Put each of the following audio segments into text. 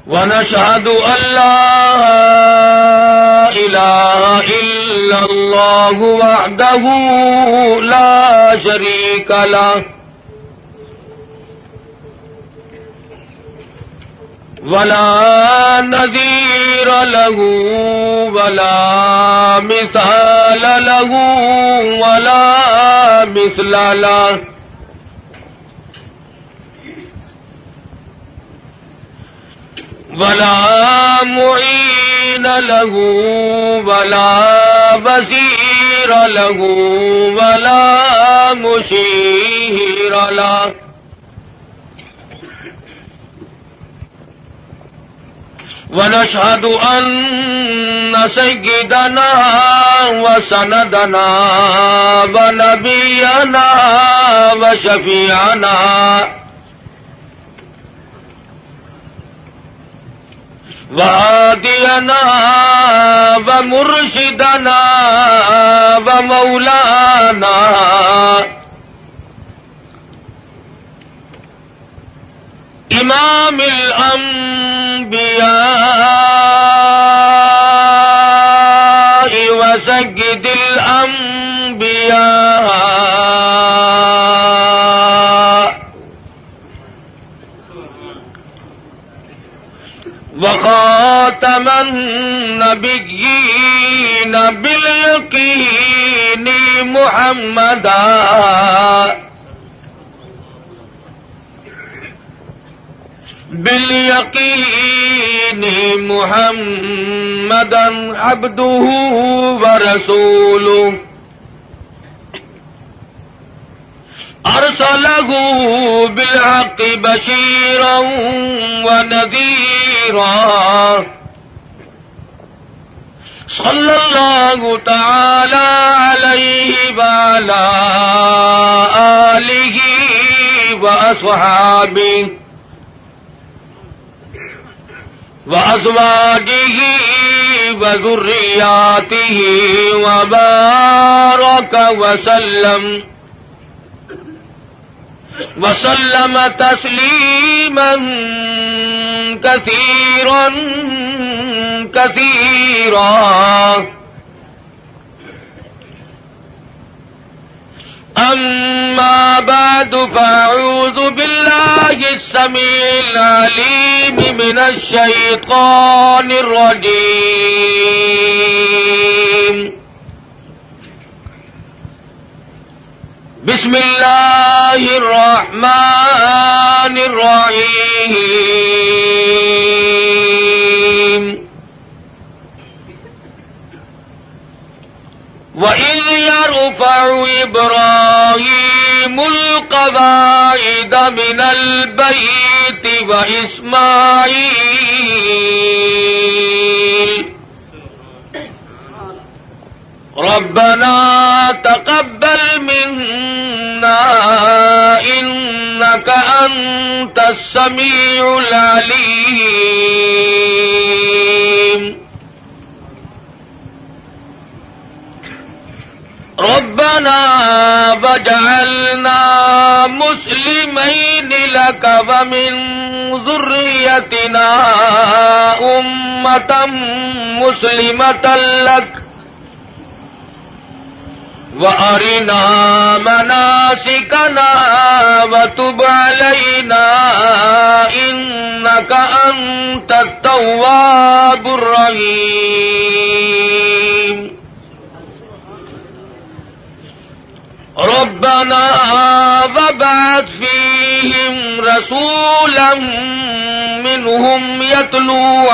ونشهد أن لا إله إلا الله وحده لا شريك له ولا نذير له ولا مثال له ولا مثل له ولا معين له ولا بصير له ولا مشير له ونشهد أن سيدنا وسندنا ونبينا وشفيعنا وهادينا ومرشدنا ومولانا إمام الأنبياء وسيد الأنبياء وخاتم النبيين باليقين محمدا محمدا عبده ورسوله أرسله بالحق بشيرا ونذيرا صلى الله تعالى عليه وعلى آله وأصحابه وأزواجه وذرياته وبارك وسلم تسليما كثيرا كثيرا. أما بعد فأعوذ بالله السميع العليم من الشيطان الرجيم. بسم الله الرحمن الرحيم. وَإِذْ يَرْفَعُ إِبْرَاهِيمُ الْقَوَاعِدَ مِنَ الْبَيْتِ وَإِسْمَاعِيلُ رَبَّنَا تَقَبَّلْ مِنَّا إِنَّكَ أَنْتَ السَّمِيعُ الْعَلِيمُ. ربنا واجعلنا مسلمين لك ومن ذريتنا أمة مسلمة لك وأرنا مناسكنا وتب علينا إنك أنت التواب الرحيم. ربنا وابعث فيهم رسولا منهم يتلو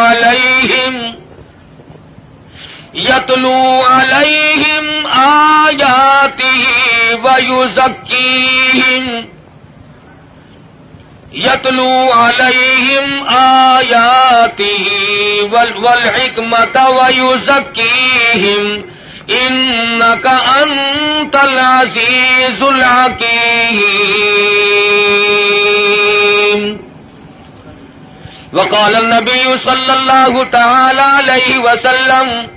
عليهم آياته والحكمة ويزكيهم إنك أنت العزيز الحكيم. وقال النبي صلى الله تعالى عليه وسلم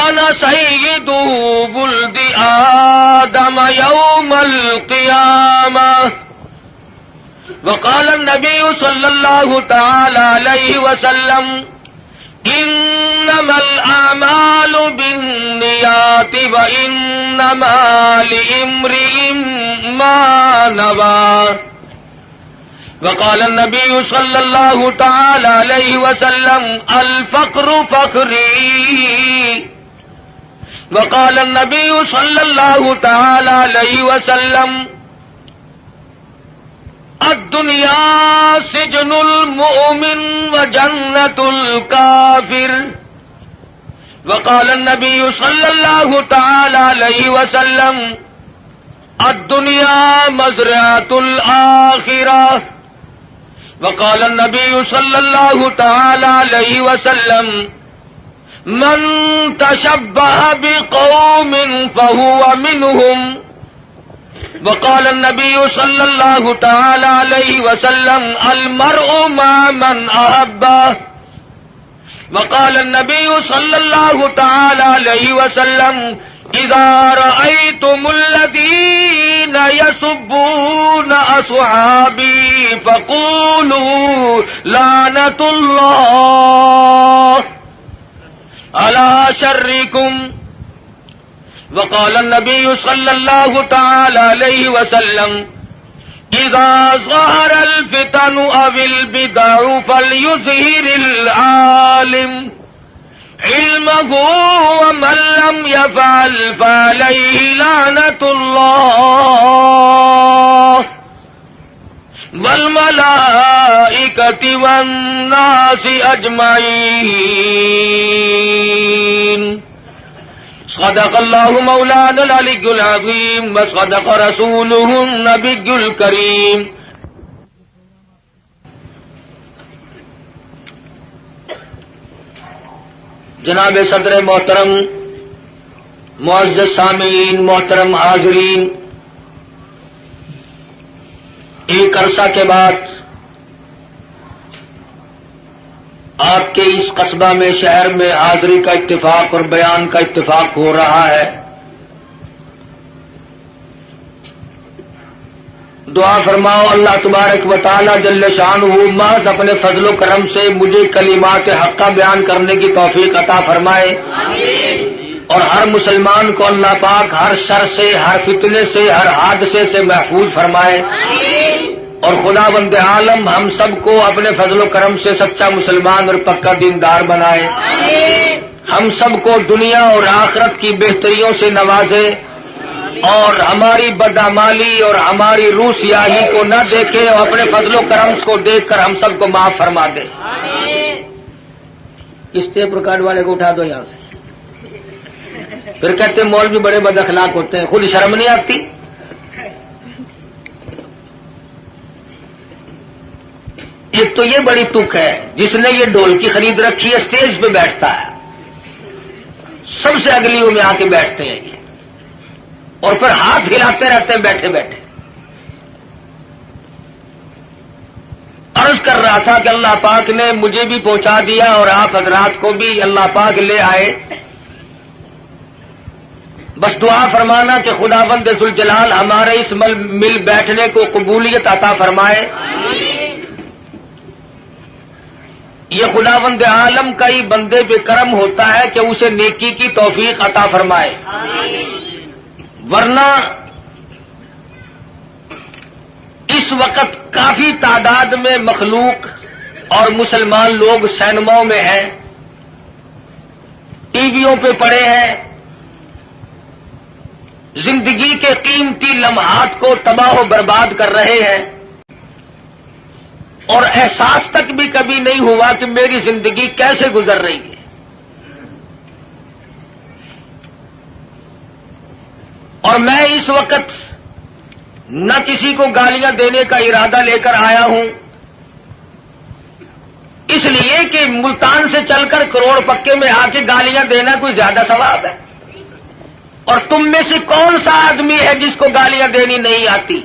أنا سيد ولد آدم يوم القيامة وقال النبي صلى الله تعالى عليه وسلم انما الاعمال بالنيات وانما لامرئ ما نوى وقال النبي صلى الله تعالى عليه وسلم الفقر فقري وقال النبي صلى الله تعالى عليه وسلم الدنيا سجن المؤمن وجنة الكافر وقال النبي صلى الله تعالى عليه وسلم الدنيا مزرعة الآخرة وقال النبي صلى الله تعالى عليه وسلم من تشبه بقوم فهو منهم وقال النبي صلى الله تعالى عليه وسلم المرء مع من أحبه وقال النبي صلى الله تعالى عليه وسلم إذا رأيتم الذين يسبون أصحابي فقولوا لعنة الله على شركم وقال النبي صلى الله تعالى عليه وسلم إذا ظهر الفتن أو البدع فليظهر العالم علمه ومن لم يفعل فعليه لعنة الله والملائكة والناس أجمعين صدق الله مولانا العلي العظيم وصدق رسوله النبي الكريم جناب صدر محترم، معزز سامعین، محترم حاضرین، ایک عرصہ کے بعد آپ کے اس قصبہ میں، شہر میں حاضری کا اتفاق اور بیان کا اتفاق ہو رہا ہے۔ دعا فرماؤ اللہ تبارک و تعالی جل شانہ محض اپنے فضل و کرم سے مجھے کلمات حقہ بیان کرنے کی توفیق عطا فرمائے، آمین۔ اور ہر مسلمان کو اللہ پاک ہر شر سے، ہر فتنے سے، ہر حادثے سے محفوظ فرمائے، آمین۔ اور خداوند عالم ہم سب کو اپنے فضل و کرم سے سچا مسلمان اور پکا دیندار بنائے، آمین۔ ہم سب کو دنیا اور آخرت کی بہتریوں سے نوازے، اور ہماری بدعمالی اور ہماری روح سیاہی کو نہ دیکھے، اور اپنے فضل و کرم کو دیکھ کر ہم سب کو معاف فرما دے، آمین۔ اس ٹیپ ریکارڈ والے کو اٹھا دو یہاں سے۔ پھر کہتے ہیں مولوی بڑے بد اخلاق ہوتے ہیں، خود شرم نہیں آتی؟ ایک تو یہ بڑی تک ہے، جس نے یہ ڈھول کی خرید رکھی ہے اسٹیج پہ بیٹھتا ہے، سب سے اگلیوں میں آ کے بیٹھتے ہیں یہ، اور پھر ہاتھ ہلاتے رہتے ہیں بیٹھے بیٹھے۔ عرض کر رہا تھا کہ اللہ پاک نے مجھے بھی پہنچا دیا اور آپ حضرات کو بھی اللہ پاک لے آئے، بس دعا فرمانا کہ خداوند ذوالجلال ہمارے اس مل بیٹھنے کو قبولیت عطا فرمائے، یہ خداوند عالم کا ہی بندے پہ کرم ہوتا ہے کہ اسے نیکی کی توفیق عطا فرمائے، ورنہ اس وقت کافی تعداد میں مخلوق اور مسلمان لوگ سینماؤں میں ہیں، ٹی ویوں پہ پڑے ہیں، زندگی کے قیمتی لمحات کو تباہ و برباد کر رہے ہیں، اور احساس تک بھی کبھی نہیں ہوا کہ میری زندگی کیسے گزر رہی ہے۔ اور میں اس وقت نہ کسی کو گالیاں دینے کا ارادہ لے کر آیا ہوں، اس لیے کہ ملتان سے چل کر کروڑ پکے میں آ کے گالیاں دینا کوئی زیادہ ثواب ہے، اور تم میں سے کون سا آدمی ہے جس کو گالیاں دینی نہیں آتی؟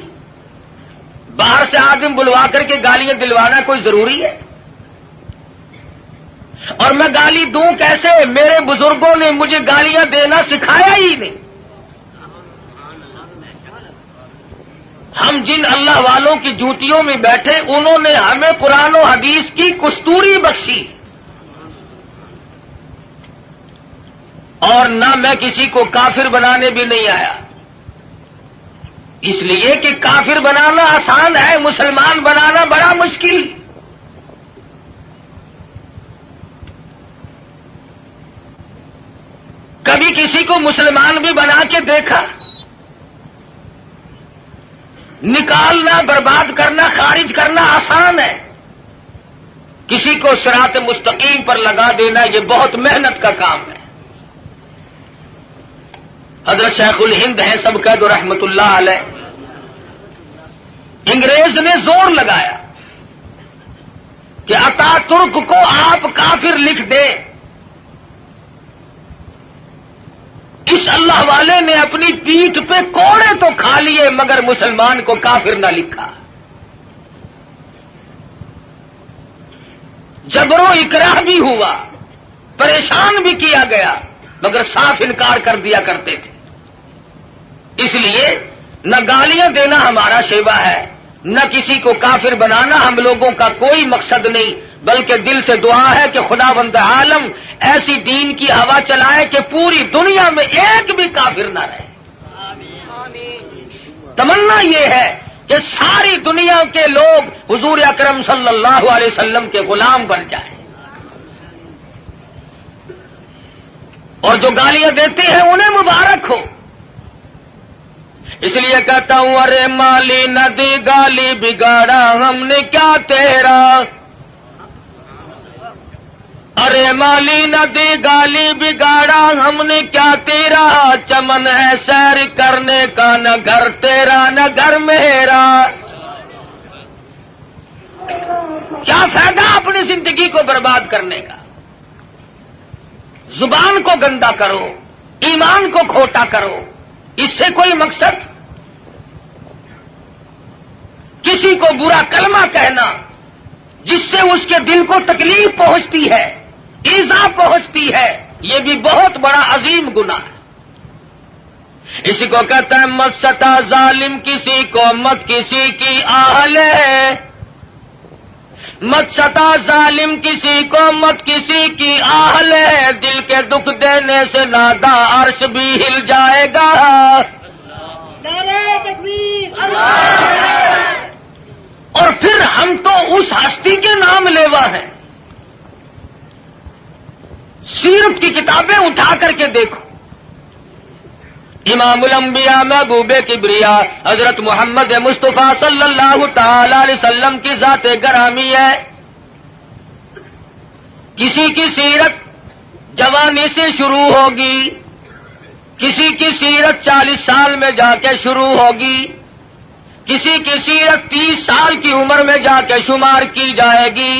باہر سے آدمی بلوا کر کے گالیاں دلوانا کوئی ضروری ہے؟ اور میں گالی دوں کیسے؟ میرے بزرگوں نے مجھے گالیاں دینا سکھایا ہی نہیں۔ ہم جن اللہ والوں کی جوتیوں میں بیٹھے انہوں نے ہمیں قرآن و حدیث کی کستوری بخشی، اور نہ میں کسی کو کافر بنانے بھی نہیں آیا، اس لیے کہ کافر بنانا آسان ہے، مسلمان بنانا بڑا مشکل۔ کبھی کسی کو مسلمان بھی بنا کے دیکھا، نکالنا، برباد کرنا، خارج کرنا آسان ہے، کسی کو صراط مستقیم پر لگا دینا یہ بہت محنت کا کام ہے۔ حضرت شیخ الہند ہیں سب کا تو رحمت اللہ علیہ، انگریز نے زور لگایا کہ اتا ترک کو آپ کافر لکھ دیں، اس اللہ والے نے اپنی پیٹھ پہ کوڑے تو کھا لیے مگر مسلمان کو کافر نہ لکھا۔ جبر و اکراہ بھی ہوا، پریشان بھی کیا گیا، مگر صاف انکار کر دیا کرتے تھے۔ اس لیے نہ گالیاں دینا ہمارا شیوا ہے، نہ کسی کو کافر بنانا ہم لوگوں کا کوئی مقصد نہیں، بلکہ دل سے دعا ہے کہ خداوند عالم ایسی دین کی ہوا چلائے کہ پوری دنیا میں ایک بھی کافر نہ رہے۔ تمنا یہ ہے کہ ساری دنیا کے لوگ حضور اکرم صلی اللہ علیہ وسلم کے غلام بن جائیں، اور جو گالیاں دیتے ہیں انہیں مبارک ہو۔ اس لیے کہتا ہوں ارے مالی ندی گالی بگاڑا ہم نے کیا تیرا، ارے مالی ندی گالی بگاڑا ہم نے کیا تیرا، چمن ہے سیر کرنے کا نہ گھر تیرا نہ گھر میرا۔ کیا فائدہ اپنی زندگی کو برباد کرنے کا؟ زبان کو گندا کرو، ایمان کو کھوٹا کرو، اس سے کوئی مقصد؟ کسی کو برا کلمہ کہنا جس سے اس کے دل کو تکلیف پہنچتی ہے، ایذا پہنچتی ہے، یہ بھی بہت بڑا عظیم گناہ ہے۔ اسی کو کہتا ہے مت ستا ظالم کسی کو مت کسی کی آہ لے، مت ستا ظالم کسی کو مت کسی کی آہ لے، دل کے دکھ دینے سے نادا عرش بھی ہل جائے گا۔ نعرہ تکبیر، اور پھر ہم تو اس ہستی کے نام لیوا ہیں۔ سیرت کی کتابیں اٹھا کر کے دیکھو، امام الانبیاء محبوب کبریا حضرت محمد مصطفیٰ صلی اللہ تعالی علیہ وسلم کی ذات گرامی ہے۔ کسی کی سیرت جوانی سے شروع ہوگی، کسی کی سیرت 40 سال میں جا کے شروع ہوگی، کسی کی سیرت 30 سال کی عمر میں جا کے شمار کی جائے گی۔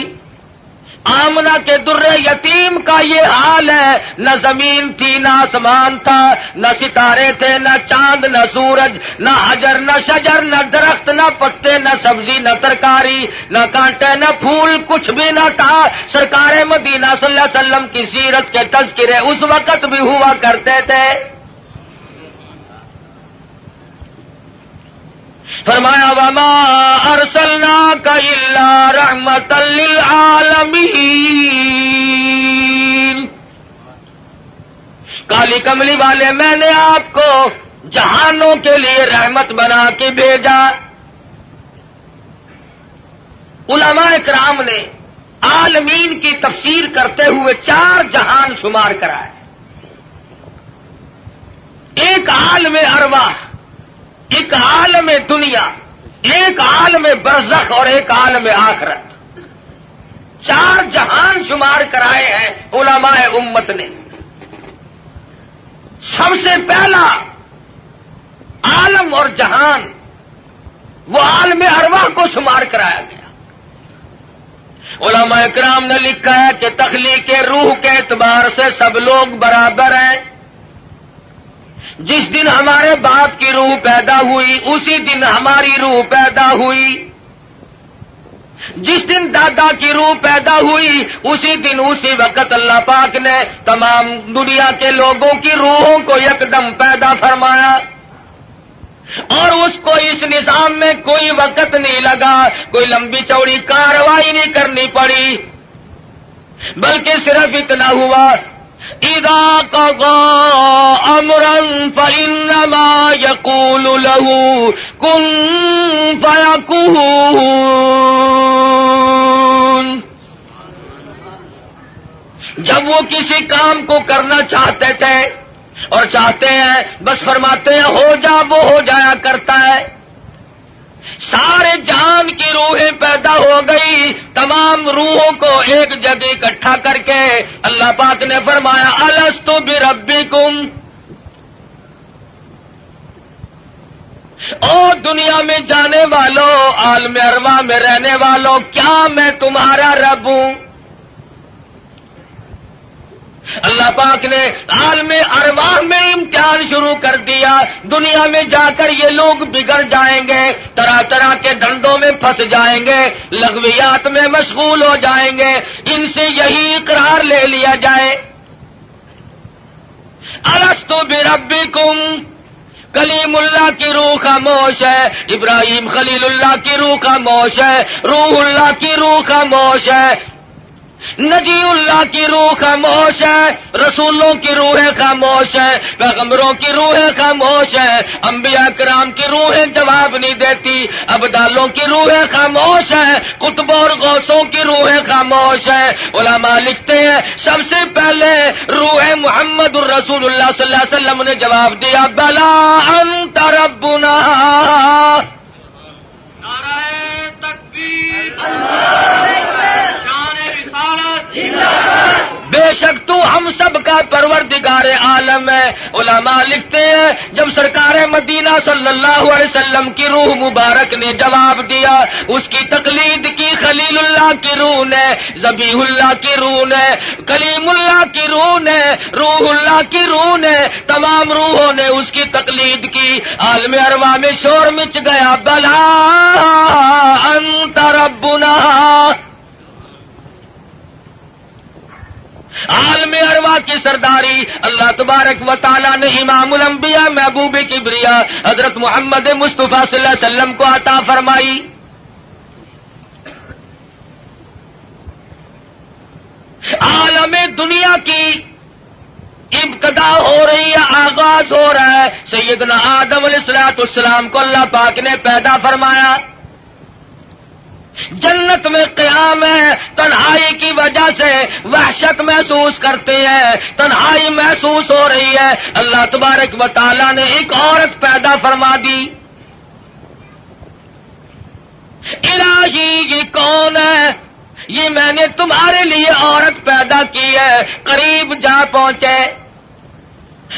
آمنہ کے در یتیم کا یہ حال ہے، نہ زمین تھی نہ آسمان تھا، نہ ستارے تھے نہ چاند نہ سورج، نہ حجر نہ شجر، نہ درخت نہ پتے، نہ سبزی نہ ترکاری، نہ کانٹے نہ پھول، کچھ بھی نہ تھا۔ سرکار مدینہ صلی اللہ علیہ وسلم کی سیرت کے تذکرے اس وقت بھی ہوا کرتے تھے۔ فرمایا وما ارسلناک الا رحمتا للعالمین، کالی کملی والے میں نے آپ کو جہانوں کے لیے رحمت بنا کے بھیجا۔ علماء کرام نے عالمین کی تفسیر کرتے ہوئے 4 جہان شمار کرائے، ایک عالم ارواح، ایک عالم دنیا، ایک عالم برزخ اور ایک عالم آخرت۔ 4 جہان شمار کرائے ہیں علماء امت نے۔ سب سے پہلا عالم اور جہان وہ عالم ارواح کو شمار کرایا گیا۔ علماء اکرام نے لکھا ہے کہ تخلیق روح کے اعتبار سے سب لوگ برابر ہیں۔ جس دن ہمارے باپ کی روح پیدا ہوئی اسی دن ہماری روح پیدا ہوئی، جس دن دادا کی روح پیدا ہوئی اسی دن اسی وقت اللہ پاک نے تمام دنیا کے لوگوں کی روحوں کو یکدم پیدا فرمایا۔ اور اس کو اس نظام میں کوئی وقت نہیں لگا، کوئی لمبی چوڑی کارروائی نہیں کرنی پڑی، بلکہ صرف اتنا ہوا اذا قضى امرا فانما يقول له كن فيكون۔ جب وہ کسی کام کو کرنا چاہتے تھے اور چاہتے ہیں بس فرماتے ہیں ہو جا، وہ ہو جایا کرتا ہے۔ سارے جان کی روحیں پیدا ہو گئی، تمام روحوں کو ایک جگہ اکٹھا کر کے اللہ پاک نے فرمایا الست بربکم، او دنیا میں جانے والوں، عالم ارواح میں رہنے والوں، کیا میں تمہارا رب ہوں؟ اللہ پاک نے عالم ارواح میں امتحان شروع کر دیا۔ دنیا میں جا کر یہ لوگ بگڑ جائیں گے، طرح طرح کے دھندوں میں پھنس جائیں گے، لغویات میں مشغول ہو جائیں گے، ان سے یہی اقرار لے لیا جائے الست بربکم۔ کلیم اللہ کی روح خاموش ہے، ابراہیم خلیل اللہ کی روح خاموش ہے، روح اللہ کی روح خاموش ہے، نجی اللہ کی روح خاموش ہے، رسولوں کی روحیں خاموش ہیں، پیغمبروں کی روحیں خاموش ہیں، انبیاء کرام کی روحیں جواب نہیں دیتی، ابدالوں کی روحیں خاموش ہیں، قطبوں اور غوثوں کی روحیں خاموش ہیں۔ علماء لکھتے ہیں سب سے پہلے روح محمد الرسول اللہ صلی اللہ علیہ وسلم نے جواب دیا بلا انت ربنا۔ نعرہ تکبیر، بے شک تو ہم سب کا پروردگار عالم ہے۔ علماء لکھتے ہیں جب سرکار مدینہ صلی اللہ علیہ وسلم کی روح مبارک نے جواب دیا، اس کی تقلید کی خلیل اللہ کی روح نے، ذبیح اللہ کی روح نے، کلیم اللہ کی روح نے، روح اللہ کی روح نے، تمام روحوں نے اس کی تقلید کی۔ عالم ارواح میں شور مچ گیا بلا انت ربنا۔ عالم ارواح کی سرداری اللہ تبارک و تعالی نے امام الانبیاء محبوب کبریا حضرت محمد مصطفیٰ صلی اللہ علیہ وسلم کو عطا فرمائی۔ عالم دنیا کی ابتدا ہو رہی ہے، آغاز ہو رہا ہے۔ سیدنا آدم علیہ السلام کو اللہ پاک نے پیدا فرمایا، جنت میں قیام ہے، تنہائی کی وجہ سے وحشت محسوس کرتے ہیں، تنہائی محسوس ہو رہی ہے، اللہ تبارک و تعالی نے ایک عورت پیدا فرما دی۔ الہی یہ کون ہے؟ یہ میں نے تمہارے لیے عورت پیدا کی ہے۔ قریب جا پہنچے،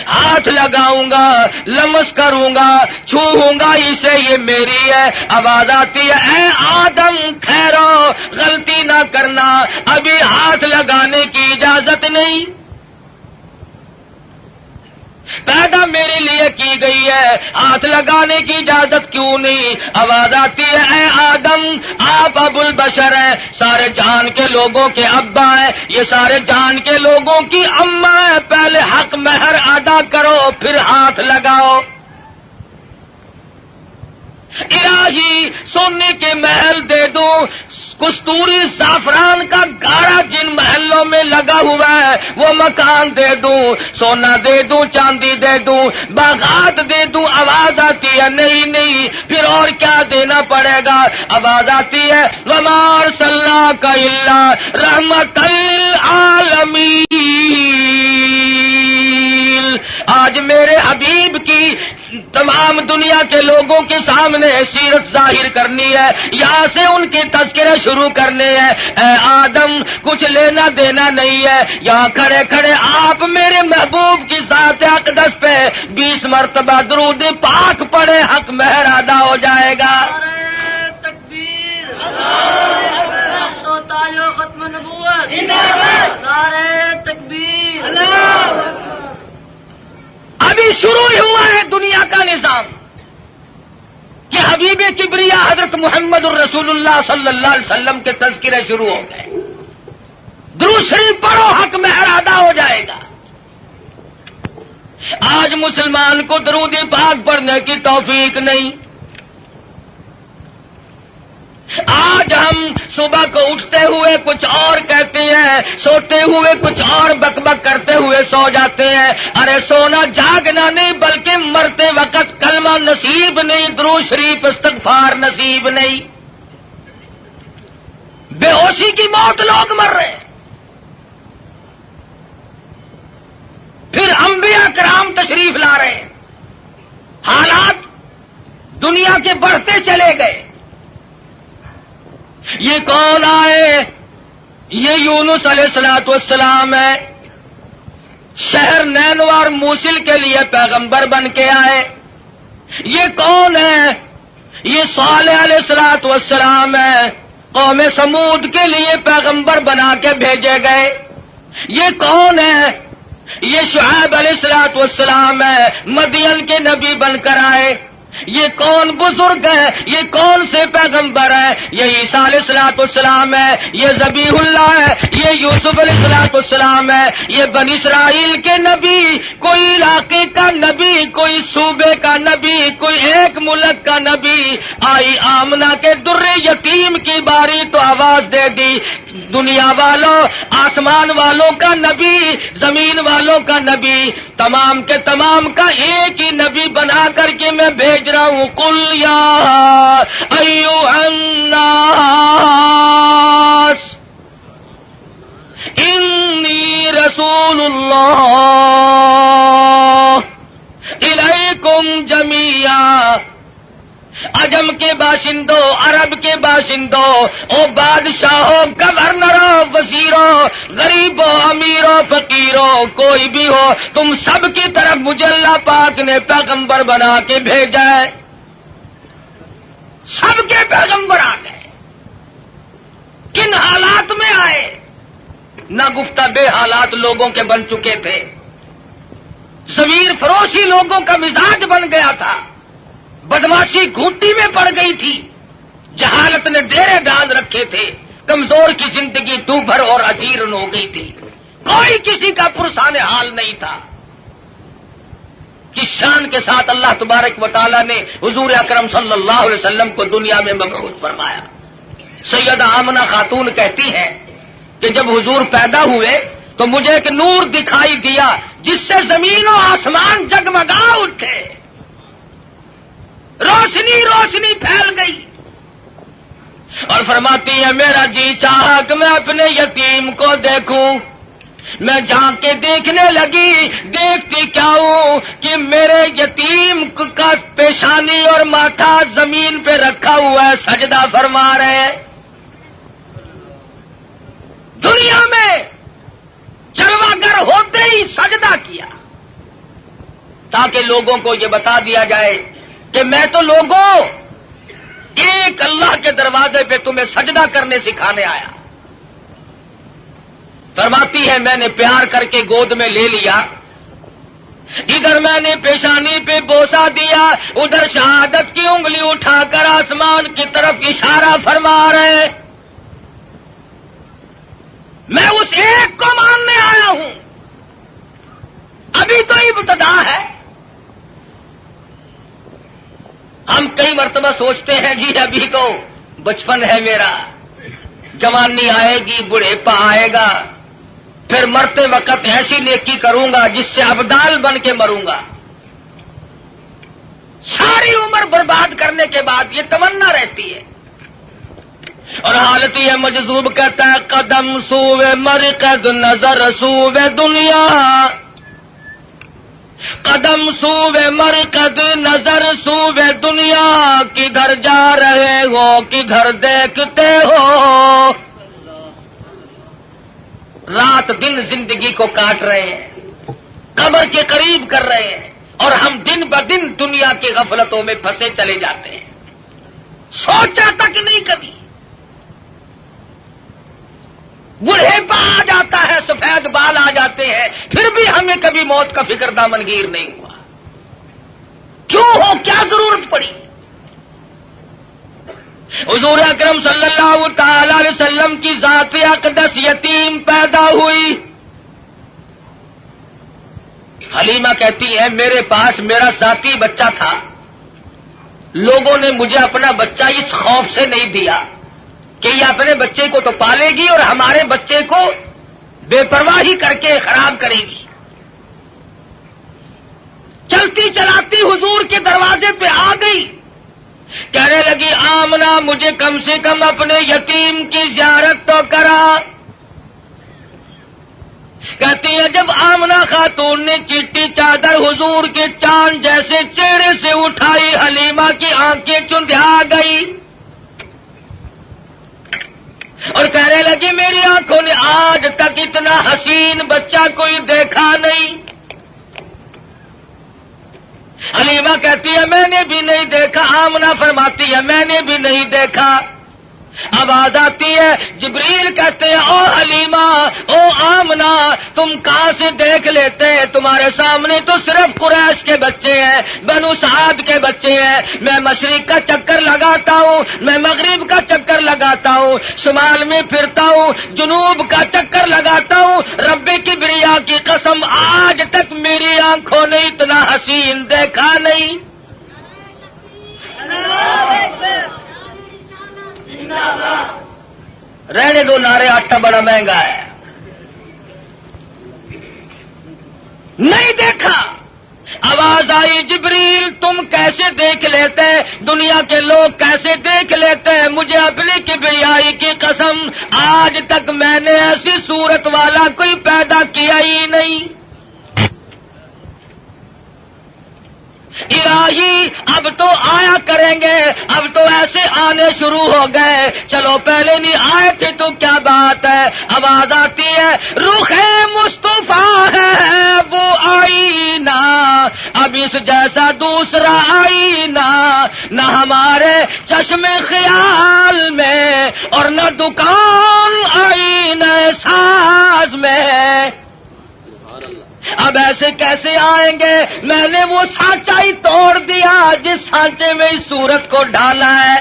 ہاتھ لگاؤں گا، لمس کروں گا، چھوؤں گا اسے، یہ میری ہے۔ آواز آتی ہے اے آدم ٹھہرو، غلطی نہ کرنا، ابھی ہاتھ لگانے کی اجازت نہیں، پیدا میرے لیے کی گئی ہے، ہاتھ لگانے کی اجازت کیوں نہیں؟ آواز آتی ہے اے آدم آپ ابو البشر ہیں، سارے جان کے لوگوں کے ابا ہیں، یہ سارے جان کے لوگوں کی اماں ہیں، پہلے حق مہر ادا کرو پھر ہاتھ لگاؤ۔ الہی سونے کے محل دے دوں، کستوری زعفران کا گاڑا جن محلوں میں لگا ہوا ہے وہ مکان دے دوں، سونا دے دوں، چاندی دے دوں، باغات دے دوں۔ آواز آتی ہے نہیں نہیں، پھر اور کیا دینا پڑے گا؟ آواز آتی ہے وما ارسلناک الا رحمۃ للعالمین۔ آج میرے حبیب کی تمام دنیا کے لوگوں کے سامنے سیرت ظاہر کرنی ہے، یہاں سے ان کے تذکرے شروع کرنے ہیں۔ اے آدم کچھ لینا دینا نہیں ہے، یہاں کھڑے کھڑے آپ میرے محبوب کی ذات اقدس پہ 20 مرتبہ درود پاک پڑھے، حق مہر ادا ہو جائے گا۔ نعرہ تکبیر، تو تاجو ختم نبوت، نعرہ تکبیر۔ ابھی شروع ہی ہوا ہے دنیا کا نظام کہ حبیب کبریا حضرت محمد الرسول اللہ صلی اللہ علیہ وسلم کے تذکرے شروع ہو گئے۔ درود شریف پڑھو، حق مہر ادا ہو جائے گا۔ آج مسلمان کو درود پاک پڑھنے کی توفیق نہیں. آج ہم صبح کو اٹھتے ہوئے کچھ اور کہتے ہیں, سوتے ہوئے کچھ اور بک بک کرتے ہوئے سو جاتے ہیں. ارے سونا جاگنا نہیں, بلکہ مرتے وقت کلمہ نصیب نہیں, درود شریف استغفار نصیب نہیں. بے ہوشی کی موت لوگ مر رہے ہیں. پھر انبیاء کرام تشریف لا رہے ہیں. حالات دنیا کے بڑھتے چلے گئے. یہ کون آئے؟ یہ یونس علیہ الصلوۃ والسلام ہے. شہر نینوار موصل کے لیے پیغمبر بن کے آئے. یہ کون ہے؟ یہ صالح علیہ الصلوۃ والسلام ہے. قوم سمود کے لیے پیغمبر بنا کے بھیجے گئے. یہ کون ہے؟ یہ شعیب علیہ الصلوۃ والسلام ہے, مدین کے نبی بن کر آئے. یہ کون بزرگ ہے؟ یہ کون سے پیغمبر ہے؟ یہ عیسیٰ علیہ الصلوۃ والسلام ہے, یہ ذبیح اللہ ہے, یہ یوسف علیہ الصلوۃ والسلام ہے, یہ بنی اسرائیل کے نبی. کوئی علاقے کا نبی, کوئی صوبے کا نبی, کوئی ایک ملک کا نبی. آئی آمنہ کے در یتیم کی باری تو آواز دے دی, دنیا والوں, آسمان والوں کا نبی, زمین والوں کا نبی, تمام کے تمام کا ایک ہی نبی بنا کر کے میں بھیج رہا ہوں. قل یا ایھا الناس انی رسول اللہ الیکم جمیعا. عجم کے باشندوں, عرب کے باشندوں, او بادشاہوں, گورنروں, وزیروں, غریبوں, امیروں, فقیروں, کوئی بھی ہو, تم سب کی طرف مجھے اللہ پاک نے پیغمبر بنا کے بھیجا ہے. سب کے پیغمبر آ گئے. کن حالات میں آئے؟ نہ گفتہ بے حالات لوگوں کے بن چکے تھے. ضمیر فروشی لوگوں کا مزاج بن گیا تھا. بدماشی گھونٹی میں پڑ گئی تھی. جہالت نے ڈیرے ڈال رکھے تھے. کمزور کی زندگی دوبھر اور اجیرن ہو گئی تھی. کوئی کسی کا پرسان حال نہیں تھا. کس شان کے ساتھ اللہ تبارک و تعالی نے حضور اکرم صلی اللہ علیہ وسلم کو دنیا میں مبعوث فرمایا. سیدہ آمنہ خاتون کہتی ہیں کہ جب حضور پیدا ہوئے تو مجھے ایک نور دکھائی دیا جس سے زمین و آسمان جگمگا اٹھے. روشنی روشنی پھیل گئی اور فرماتی ہے میرا جی چاہا کہ میں اپنے یتیم کو دیکھوں. میں جھانک کے دیکھنے لگی. دیکھتی کیا ہوں کہ میرے یتیم کا پیشانی اور ماتھا زمین پہ رکھا ہوا ہے, سجدہ فرما رہے ہیں. دنیا میں جلوہ گر ہوتے ہی سجدہ کیا تاکہ لوگوں کو یہ بتا دیا جائے کہ میں تو لوگوں ایک اللہ کے دروازے پہ تمہیں سجدہ کرنے سکھانے آیا. فرماتی ہے میں نے پیار کر کے گود میں لے لیا. ادھر میں نے پیشانی پہ بوسہ دیا, ادھر شہادت کی انگلی اٹھا کر آسمان کی طرف اشارہ فرما رہے. میں اس ایک کو ماننے آیا ہوں. ابھی تو ابتدا ہے. ہم کئی مرتبہ سوچتے ہیں جی ابھی تو بچپن ہے میرا, جوانی آئے گی, بڑھیپا آئے گا, پھر مرتے وقت ایسی نیکی کروں گا جس سے ابدال بن کے مروں گا. ساری عمر برباد کرنے کے بعد یہ تمنا رہتی ہے. اور حالت یہ مجذوب کہتا ہے قدم سوئے مرقد نظر سوئے دنیا, قدم سوئے مرقد نظر سوئے دنیا, کدھر جا رہے ہو کدھر دیکھتے ہو. رات دن زندگی کو کاٹ رہے ہیں, قبر کے قریب کر رہے ہیں, اور ہم دن بدن دنیا کی غفلتوں میں پھنسے چلے جاتے ہیں. سوچا تک نہیں کبھی. بڑھیپا آ جاتا ہے, سفید بال آ جاتے ہیں, پھر بھی ہمیں کبھی موت کا فکر دامنگیر نہیں ہوا. کیوں ہو, کیا ضرورت پڑی؟ حضور اکرم صلی اللہ تعالی علیہ وسلم کی ذات اقدس یتیم پیدا ہوئی. حلیمہ کہتی ہے میرے پاس میرا ذاتی بچہ تھا، لوگوں نے مجھے اپنا بچہ اس خوف سے نہیں دیا کہ یہ اپنے بچے کو تو پالے گی اور ہمارے بچے کو بے پرواہی کر کے خراب کرے گی۔ چلتی چلاتی حضور کے دروازے پہ آ گئی، کہنے لگی آمنہ مجھے کم سے کم اپنے یتیم کی زیارت تو کرا۔ کہتی ہے جب آمنہ خاتون نے چٹی چادر حضور کے چاند جیسے چہرے سے اٹھائی، حلیمہ کی آنکھیں چندھیا گئی اور کہنے لگی میری آنکھوں نے آج تک اتنا حسین بچہ کوئی دیکھا نہیں۔ حلیمہ کہتی ہے میں نے بھی نہیں دیکھا، آمنہ فرماتی ہے میں نے بھی نہیں دیکھا۔ آواز آتی ہے، جبریل کہتے ہیں او حلیمہ او آمنہ تم کہاں سے دیکھ لیتے ہیں؟ تمہارے سامنے تو صرف قریش کے بچے ہیں، بنو سعد کے بچے ہیں۔ میں مشرق کا چکر لگاتا ہوں، میں مغرب کا چکر لگاتا ہوں، شمال میں پھرتا ہوں، جنوب کا چکر لگاتا ہوں، رب کبریا کی قسم آج تک میری آنکھوں نے اتنا حسین دیکھا نہیں۔ رہنے دو نعرے، آٹا بڑا مہنگا ہے۔ نہیں دیکھا۔ آواز آئی جبریل تم کیسے دیکھ لیتے؟ دنیا کے لوگ کیسے دیکھ لیتے ہیں؟ مجھے اپنی کبریائی کی قسم آج تک میں نے ایسی صورت والا کوئی پیدا کیا ہی نہیں۔ الہی اب تو آیا کریں گے، اب تو ایسے آنے شروع ہو گئے، چلو پہلے نہیں آئے تھے تو کیا بات ہے۔ آواز آتی ہے رخ مصطفیٰ ہے وہ آئینہ، اب اس جیسا دوسرا آئینہ نہ ہمارے چشم خیال میں اور نہ دکان آئینہ ساز میں۔ اب ایسے کیسے آئیں گے؟ میں نے وہ سانچا ہی توڑ دیا جس سانچے میں اس صورت کو ڈالا ہے۔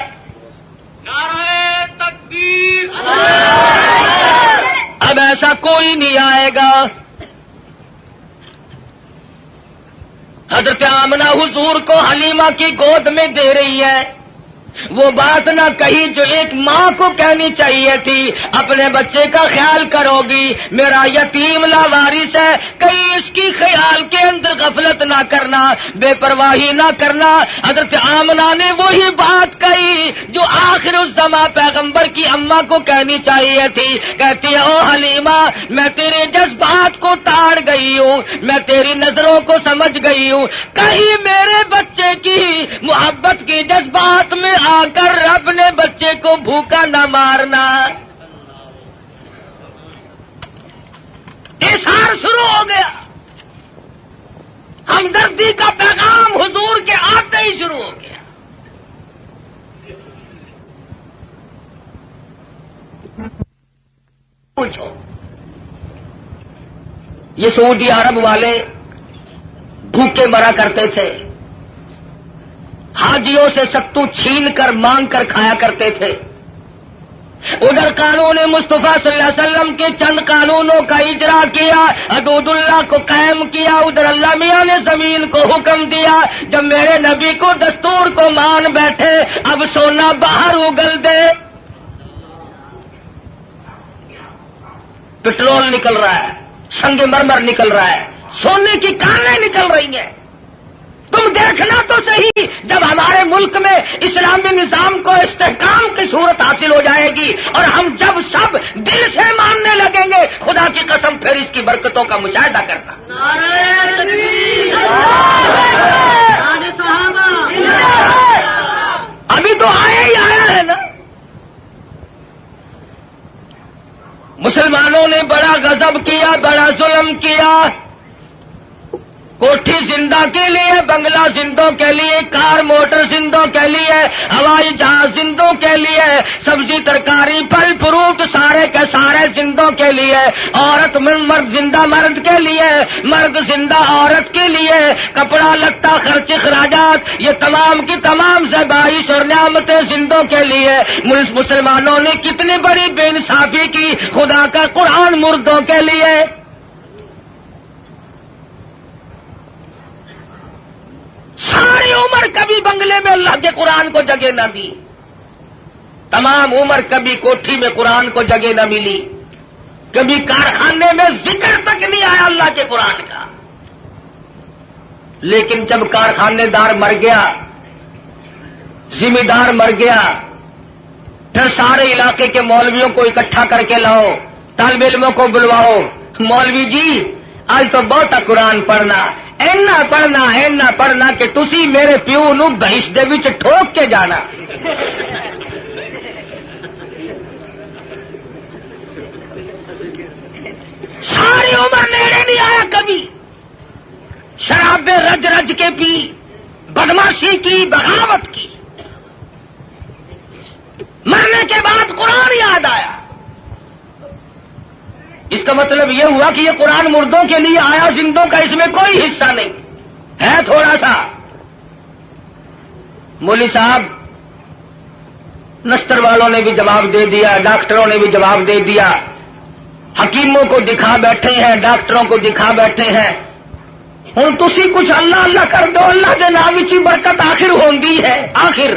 نعرہ تکبیر، اب ایسا کوئی نہیں آئے گا۔ حضرت آمنہ حضور کو حلیمہ کی گود میں دے رہی ہے، وہ بات نہ کہی جو ایک ماں کو کہنی چاہیے تھی، اپنے بچے کا خیال کرو گی، میرا یتیم لاوارث ہے، کہیں اس کی خیال کے اندر غفلت نہ کرنا، بے پرواہی نہ کرنا۔ حضرت آمنہ نے وہی بات کہی جو آخر الزماں پیغمبر کی اماں کو کہنی چاہیے تھی۔ کہتی ہے او حلیمہ میں تیرے جذبات کو تاڑ گئی ہوں، میں تیری نظروں کو سمجھ گئی ہوں، کہیں میرے بچے کی محبت کی جذبات میں آ کر رب نے بچے کو بھوکا نہ مارنا۔ اظہار شروع ہو گیا، ہمدردی کا پیغام حضور کے آتے ہی شروع ہو گیا۔ پوچھو یہ سعودی عرب والے بھوکے مرا کرتے تھے، حاجیوں سے ستو چھین کر مانگ کر کھایا کرتے تھے، ادھر قانون مصطفیٰ صلی اللہ علیہ وسلم کے چند قانونوں کا اجرا کیا، حدود اللہ کو قائم کیا، ادھر اللہ میاں نے زمین کو حکم دیا، جب میرے نبی کو دستور کو مان بیٹھے اب سونا باہر اگل دے، پٹرول نکل رہا ہے، سنگ مرمر نکل رہا ہے، سونے کی کانیں نکل رہی ہیں۔ تم دیکھنا تو صحیح جب ہمارے ملک میں اسلامی نظام کو استحکام کی صورت حاصل ہو جائے گی اور ہم جب سب دل سے ماننے لگیں گے، خدا کی قسم پھر اس کی برکتوں کا مشاہدہ کرنا۔ نعرہ تکبیر، نعرہ صحابہ، ابھی تو آیا ہی آیا ہے نا۔ مسلمانوں نے بڑا غضب کیا، بڑا ظلم کیا، کوٹھی زندہ کے لیے، بنگلہ زندوں کے لیے، کار موٹر زندوں کے لیے، ہوائی جہاز زندوں کے لیے، سبزی ترکاری پھل فروٹ سارے کے سارے زندوں کے لیے، عورت مرد زندہ مرد کے لیے، مرد زندہ عورت کے لیے، کپڑا لتا خرچ اخراجات یہ تمام کی تمام زیبائش اور نعمتیں زندوں کے لیے۔ مسلمانوں نے کتنی بڑی بے انصافی کی، خدا کا قرآن مردوں کے لیے۔ بنگلے میں اللہ کے قرآن کو جگہ نہ دی، تمام عمر کبھی کوٹھی میں قرآن کو جگہ نہ ملی، کبھی کارخانے میں ذکر تک نہیں آیا اللہ کے قرآن کا۔ لیکن جب کارخانے دار مر گیا، ذمہ دار مر گیا، پھر سارے علاقے کے مولویوں کو اکٹھا کر کے لاؤ، طالب علموں کو بلواؤ، مولوی جی آج تو بہت قرآن پڑھنا، اینا پڑھنا کہ تسی میرے پیو نو بہش دے وچ ٹھوک کے جانا۔ ساری عمر نیڑے نہیں آیا کبھی، شرابیں رج رج کے پی، بدماشی کی، بغاوت کی، مرنے کے بعد قرآن یاد آیا۔ اس کا مطلب یہ ہوا کہ یہ قرآن مردوں کے لیے آیا، زندوں کا اس میں کوئی حصہ نہیں ہے، تھوڑا سا۔ مولوی صاحب نستر والوں نے بھی جواب دے دیا، ڈاکٹروں نے بھی جواب دے دیا، حکیموں کو دکھا بیٹھے ہیں، ڈاکٹروں کو دکھا بیٹھے ہیں۔ ہن تسی کچھ اللہ اللہ کر دو، اللہ کے نام وچ برکت آخر ہوندی ہے۔ آخر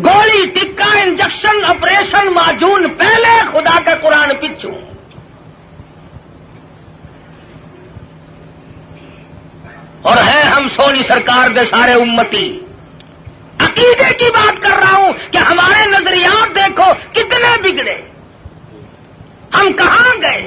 گولی، ٹکا، انجیکشن، آپریشن، معجون پہلے، خدا کا قرآن پچھو۔ اور ہیں ہم سونی سرکار دے سارے امتی۔ عقیدے کی بات کر رہا ہوں کہ ہمارے نظریات دیکھو کتنے بگڑے، ہم کہاں گئے۔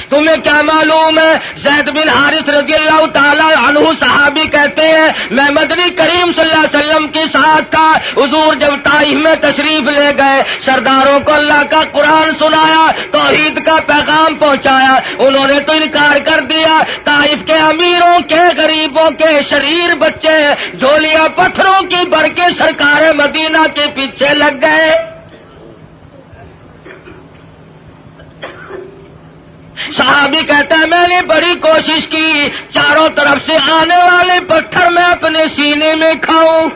تمہیں کیا معلوم ہے، زید بن حارث رضی اللہ تعالی عنہ صحابی کہتے ہیں میں مدنی کریم صلی اللہ علیہ وسلم کے ساتھ تھا، حضور جب طائف میں تشریف لے گئے، سرداروں کو اللہ کا قرآن سنایا، توحید کا پیغام پہنچایا، انہوں نے تو انکار کر دیا۔ طائف کے امیروں کے، غریبوں کے، شریر بچے جھولیاں پتھروں کی بھر کے سرکار مدینہ کے پیچھے لگ گئے۔ صحابی کہتا ہے میں نے بڑی کوشش کی چاروں طرف سے آنے والے پتھر میں اپنے سینے میں کھاؤں۔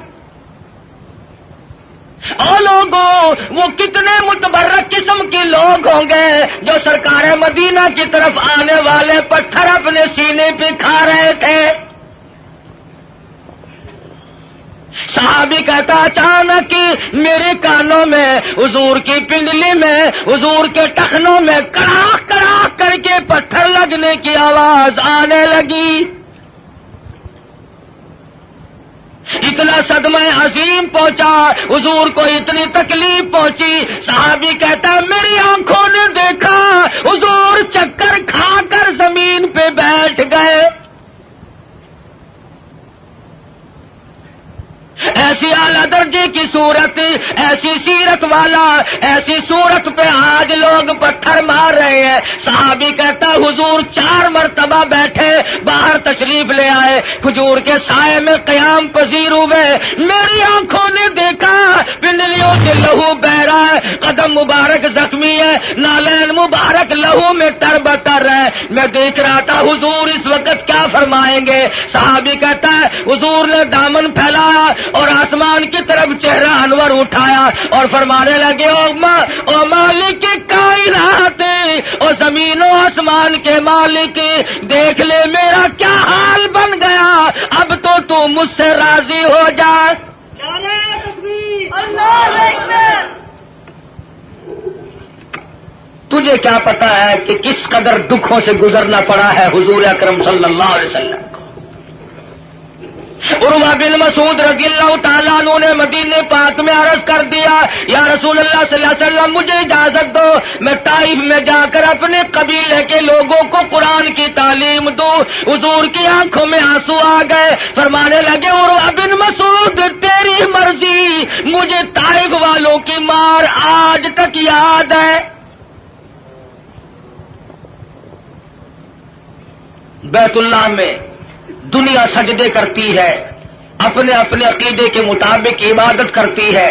اور لوگوں وہ کتنے متبرک قسم کے لوگ ہوں گے جو سرکار مدینہ کی طرف آنے والے پتھر اپنے سینے پہ کھا رہے تھے۔ صحابی کہتا اچانک میرے کانوں میں، حضور کی پنڈلی میں، حضور کے ٹخنوں میں کڑاک کڑاک کر کے پتھر لگنے کی آواز آنے لگی۔ اتنا صدمہ عظیم پہنچا، حضور کو اتنی تکلیف پہنچی۔ صحابی کہتا میری آنکھوں نے دیکھا حضور چکر کھا کر زمین پہ بیٹھ گئے۔ ایسی اعلیٰ درجے کی صورت، ایسی سیرت والا، ایسی صورت پہ آج لوگ پتھر مار رہے ہیں۔ صحابی کہتا حضور 4 مرتبہ بیٹھے، باہر تشریف لے آئے، کھجور کے سائے میں قیام پذیر ہوئے۔ میری آنکھوں نے دیکھا پنڈلیوں سے لہو بہ رہا ہے، قدم مبارک زخمی ہے، نالین مبارک لہو میں تربتر ہے۔ میں دیکھ رہا تھا حضور اس وقت کیا فرمائیں گے۔ صحابی کہتا ہے حضور نے دامن پھیلایا اور آسمان کی طرف چہرہ انور اٹھایا اور فرمانے لگے او مالک کائنات، او زمین و آسمان کے مالک، دیکھ لے میرا کیا حال بن گیا، اب تو مجھ سے راضی ہو جا۔ تجھے کیا پتا ہے کہ کس قدر دکھوں سے گزرنا پڑا ہے حضور اکرم صلی اللہ علیہ وسلم کو۔ عروہ بن مسعود رضی اللہ تعالیٰ عنہ نے مدینے پاک میں عرض کر دیا یا رسول اللہ صلی اللہ علیہ وسلم مجھے اجازت دو میں طائف میں جا کر اپنے قبیلے کے لوگوں کو قرآن کی تعلیم دوں۔ حضور کی آنکھوں میں آنسو آ گئے، فرمانے لگے عروہ بن مسعود تیری مرضی، مجھے طائف والوں کی مار آج تک یاد ہے۔ بیت اللہ میں دنیا سجدے کرتی ہے، اپنے اپنے عقیدے کے مطابق عبادت کرتی ہے۔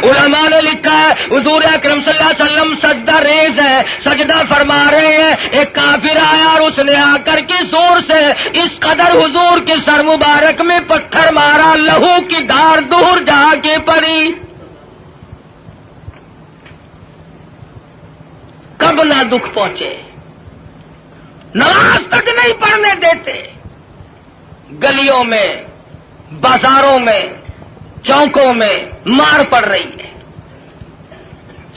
علماء نے لکھا ہے حضور اکرم صلی اللہ علیہ وسلم سجدہ ریز ہے، سجدہ فرما رہے ہیں، ایک کافر آیا اور اس نے آ کر کے زور سے اس قدر حضور کے سر مبارک میں پتھر مارا، لہو کی دھار دور جا کے پڑی۔ کب نہ دکھ پہنچے، نماز تک نہیں پڑھنے دیتے، گلیوں میں، بازاروں میں، چوکوں میں مار پڑ رہی ہے۔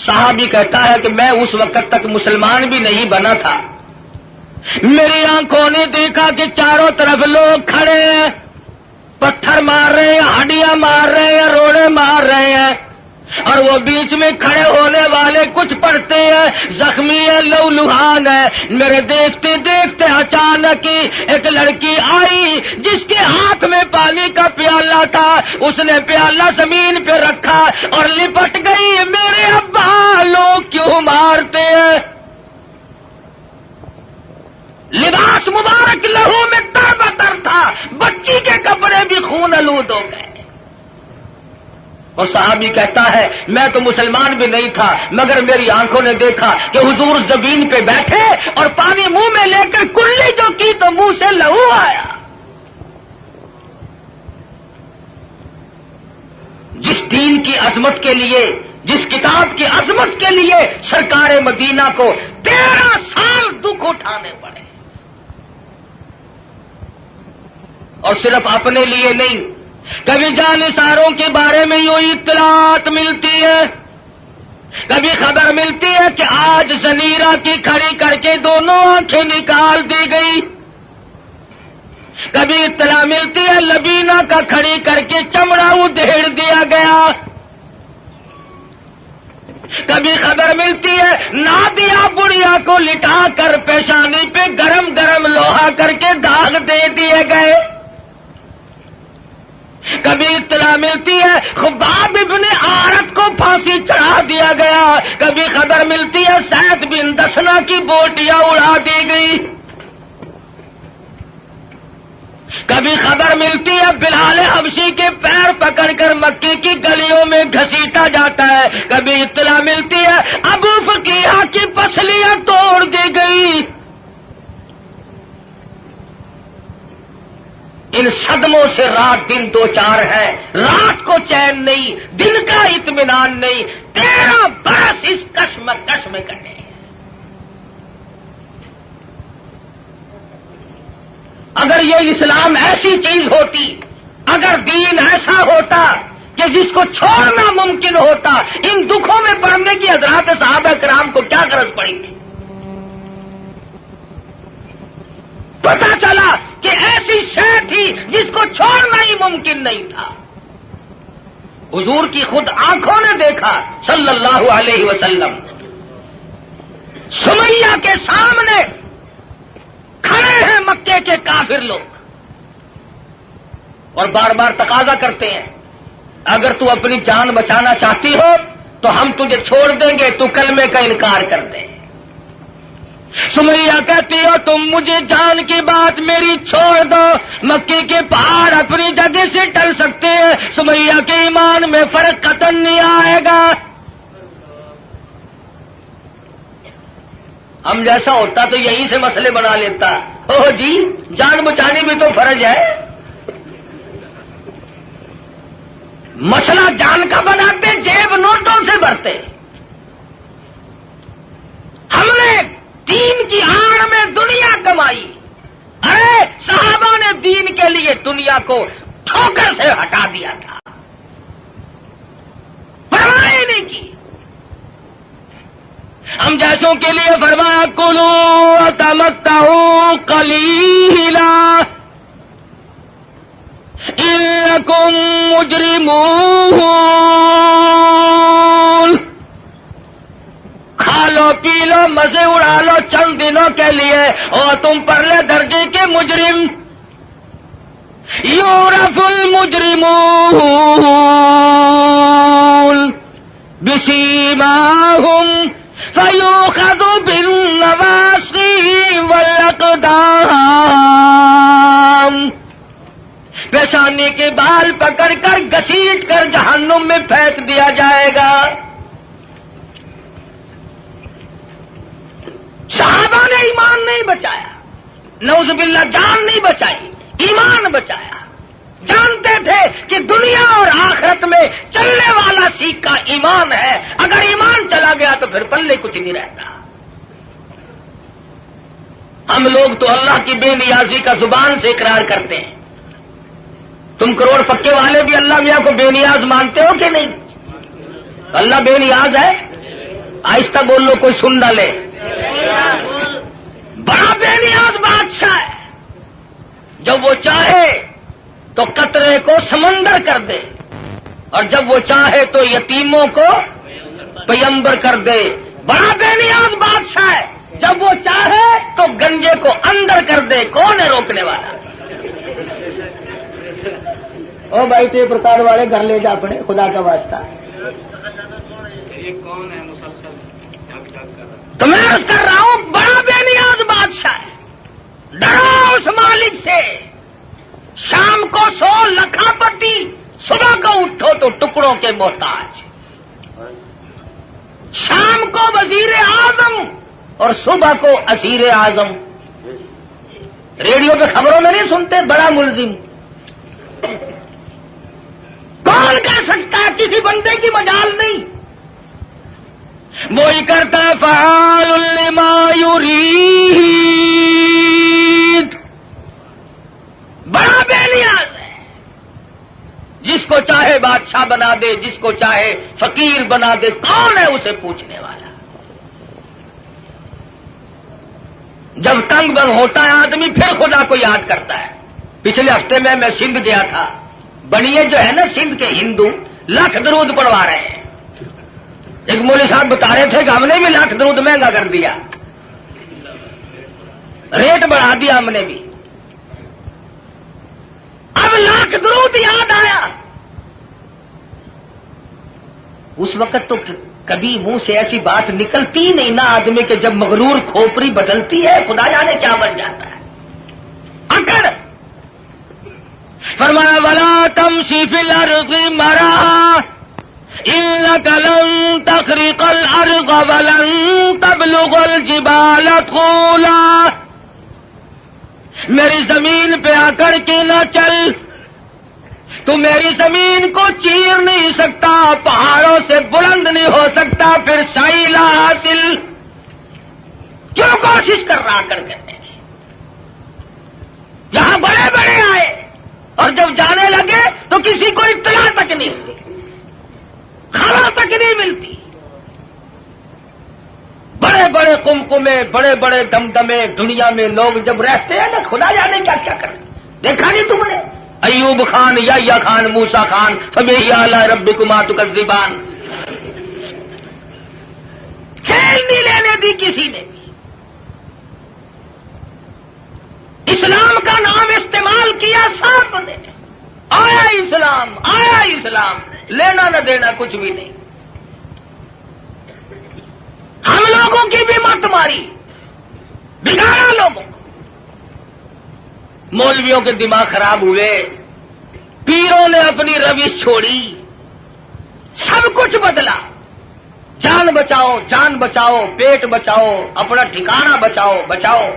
صحابی کہتا ہے کہ میں اس وقت تک مسلمان بھی نہیں بنا تھا، میری آنکھوں نے دیکھا کہ چاروں طرف لوگ کھڑے ہیں، پتھر مار رہے ہیں، ہڈیاں مار رہے ہیں، روڑے مار رہے ہیں، اور وہ بیچ میں کھڑے ہونے والے کچھ پڑھتے ہیں، زخمی ہے، لہولہان ہے۔ میرے دیکھتے دیکھتے اچانک ہی ایک لڑکی آئی جس کے ہاتھ میں پانی کا پیالہ تھا، اس نے پیالہ زمین پہ رکھا اور لپٹ گئی۔ میرے ابا لوگ کیوں مارتے ہیں؟ لباس مبارک لہو میں تر بتر تھا، بچی کے کپڑے بھی خون آلود ہو گئے۔ اور صحابی کہتا ہے میں تو مسلمان بھی نہیں تھا، مگر میری آنکھوں نے دیکھا کہ حضور زمین پہ بیٹھے اور پانی منہ میں لے کر کلی جو کی تو منہ سے لہو آیا۔ جس دین کی عظمت کے لیے، جس کتاب کی عظمت کے لیے سرکار مدینہ کو 13 سال دکھ اٹھانے پڑے، اور صرف اپنے لیے نہیں، کبھی جانثاروں کے بارے میں یوں اطلاعات ملتی ہے، کبھی خبر ملتی ہے کہ آج زنیرہ کی کھڑی کر کے دونوں آنکھیں نکال دی گئی، کبھی اطلاع ملتی ہے لبینہ کا کھڑی کر کے چمڑا ادھیڑ دیا گیا، کبھی خبر ملتی ہے نادیہ بڑھیا کو لٹا کر پیشانی پہ گرم گرم لوہا کر کے داغ دے دیے گئے، کبھی اطلاع ملتی ہے خباب ابن عارت کو پھانسی چڑھا دیا گیا، کبھی خبر ملتی ہے سعد بن دسنا کی بوٹیاں اڑا دی گئی، کبھی خبر ملتی ہے بلال حبشی کے پیر پکڑ کر مکی کی گلیوں میں گھسیٹا جاتا ہے، کبھی اطلاع ملتی ہے ابو فقیہ کی پسلیاں توڑ دی گئی۔ ان صدموں سے رات دن دو چار ہے، رات کو چین نہیں، دن کا اطمینان نہیں، 13 برس اس کشمکش میں کٹے۔ اگر یہ اسلام ایسی چیز ہوتی، اگر دین ایسا ہوتا کہ جس کو چھوڑنا ممکن ہوتا، ان دکھوں میں پڑنے کی حضرات صحابہ کرام کو کیا غرض پڑی تھی؟ پتا چلا کہ ایسی شے تھی جس کو چھوڑنا ہی ممکن نہیں تھا۔ حضور کی خود آنکھوں نے دیکھا صلی اللہ علیہ وسلم، سمیہ کے سامنے کھڑے ہیں مکے کے کافر لوگ اور بار بار تقاضا کرتے ہیں اگر تو اپنی جان بچانا چاہتی ہو تو ہم تجھے چھوڑ دیں گے، تو کلمے کا انکار کر دے۔ سمیہ کہتی ہو تم مجھے جان کی بات میری چھوڑ دو، مکے کے پہاڑ اپنی جگہ سے ٹل سکتے ہیں، سمیہ کے ایمان میں فرق قطعاً نہیں آئے گا۔ ہم جیسا ہوتا تو یہیں سے مسئلے بنا لیتا، اوہ جی جان بچانی بھی تو فرض ہے۔ مسئلہ جان کا بناتے، جیب نوٹوں سے بھرتے۔ ہم نے دین کی آڑ میں دنیا کمائی، ارے صحابہ نے دین کے لیے دنیا کو ٹھوکر سے ہٹا دیا تھا، پرواہ ہی نہیں کی۔ ہم جیسوں کے لیے فرمایا کلو وتمتعوا قلیلا انکم مجرمون، کھا لو پی لو مزے اڑا لو چند دنوں کے لیے، اور تم پرلے درجے کے مجرم۔ یعرف المجرمون بسیماہم فیؤخذ بالنواصی والاقدام، پیشانی کے بال پکڑ کر گھسیٹ کر جہنم میں پھینک دیا جائے گا۔ صحابہ نے ایمان نہیں بچایا، نعوذ باللہ جان نہیں بچائی، ایمان بچایا۔ جانتے تھے کہ دنیا اور آخرت میں چلنے والا سیکہ ایمان ہے، اگر ایمان چلا گیا تو پھر پلے کچھ نہیں رہتا۔ ہم لوگ تو اللہ کی بے نیازی کا زبان سے اقرار کرتے ہیں. تم کروڑ پکے والے بھی اللہ میاں کو بے نیاز مانتے ہو کہ نہیں؟ اللہ بے نیاز ہے؟ آہستہ بول لو کوئی سن نہ لے. بڑا بے نیاز بادشاہ ہے. جب وہ چاہے تو قطرے کو سمندر کر دے اور جب وہ چاہے تو یتیموں کو پیمبر کر دے. بڑا بے نیاز بادشاہ ہے. جب وہ چاہے تو گنجے کو اندر کر دے. کون ہے روکنے والا؟ او بھائی ٹیپ ریکارڈ والے گھر لے جا اپنے، خدا کا واسطہ. یہ کون ہے مسلسل تو میں عرض کر رہا ہوں بڑا بے نیاز بادشاہ ہے. ڈرو اس مالک سے. شام کو سو لکھا پتی، صبح کو اٹھو تو ٹکڑوں کے محتاج. شام کو وزیر اعظم اور صبح کو اسیر اعظم. ریڈیو پہ خبروں میں نہیں سنتے بڑا ملزم. کون کہہ سکتا ہے؟ کسی بندے کی مجال نہیں. وہی کرتا ہے فعال لما یرید. بڑا بے نیاز ہے. جس کو چاہے بادشاہ بنا دے، جس کو چاہے فقیر بنا دے. کون ہے اسے پوچھنے والا؟ جب تنگ بنگ ہوتا ہے آدمی پھر خدا کو یاد کرتا ہے. پچھلے ہفتے میں سندھ گیا تھا. بنیے جو ہے نا سندھ کے ہندو لاکھ درود پڑھوا رہے ہیں. ایک مولوی صاحب بتا رہے تھے کہ ہم نے بھی لاکھ درود مہنگا کر دیا، ریٹ بڑھا دیا ہم نے بھی. اب لاکھ درود یاد آیا. اس وقت تو کبھی منہ سے ایسی بات نکلتی نہیں نا آدمی کے. جب مغرور کھوپڑی بدلتی ہے خدا جانے کیا بن جاتا ہے. اکڑ فرمایا ولا تمشی فی الارض مرحا انک لن تخرق الارض ولن تبلغ الجبال طولا. میری زمین پہ آ کر کے نہ چل. تو میری زمین کو چیر نہیں سکتا، پہاڑوں سے بلند نہیں ہو سکتا، پھر سائلہ حاصل کیوں کوشش کر رہا کرتے ہیں؟ یہاں بڑے بڑے آئے اور جب جانے لگے تو کسی کو اطلاع تک نہیں ملتی، خبر تک نہیں ملتی. بڑے بڑے کمکمے، بڑے بڑے دمدمے دنیا میں لوگ جب رہتے ہیں نا خدا جانے کیا کیا کریں. دیکھا نہیں تم نے ایوب خان، یحییٰ خان، موسیٰ خان، فبأي آلاء ربكما تكذبان. کھیل نہیں لینے دی کسی نے بھی. اسلام کا نام استعمال کیا سب نے. آیا اسلام، آیا اسلام، لینا نہ دینا کچھ بھی نہیں. ہم لوگوں کی بھی مت ماری، بگاڑا لوگوں کو. مولویوں کے دماغ خراب ہوئے، پیروں نے اپنی روش چھوڑی، سب کچھ بدلا. جان بچاؤ، جان بچاؤ، پیٹ بچاؤ، اپنا ٹھکانہ بچاؤ، بچاؤ.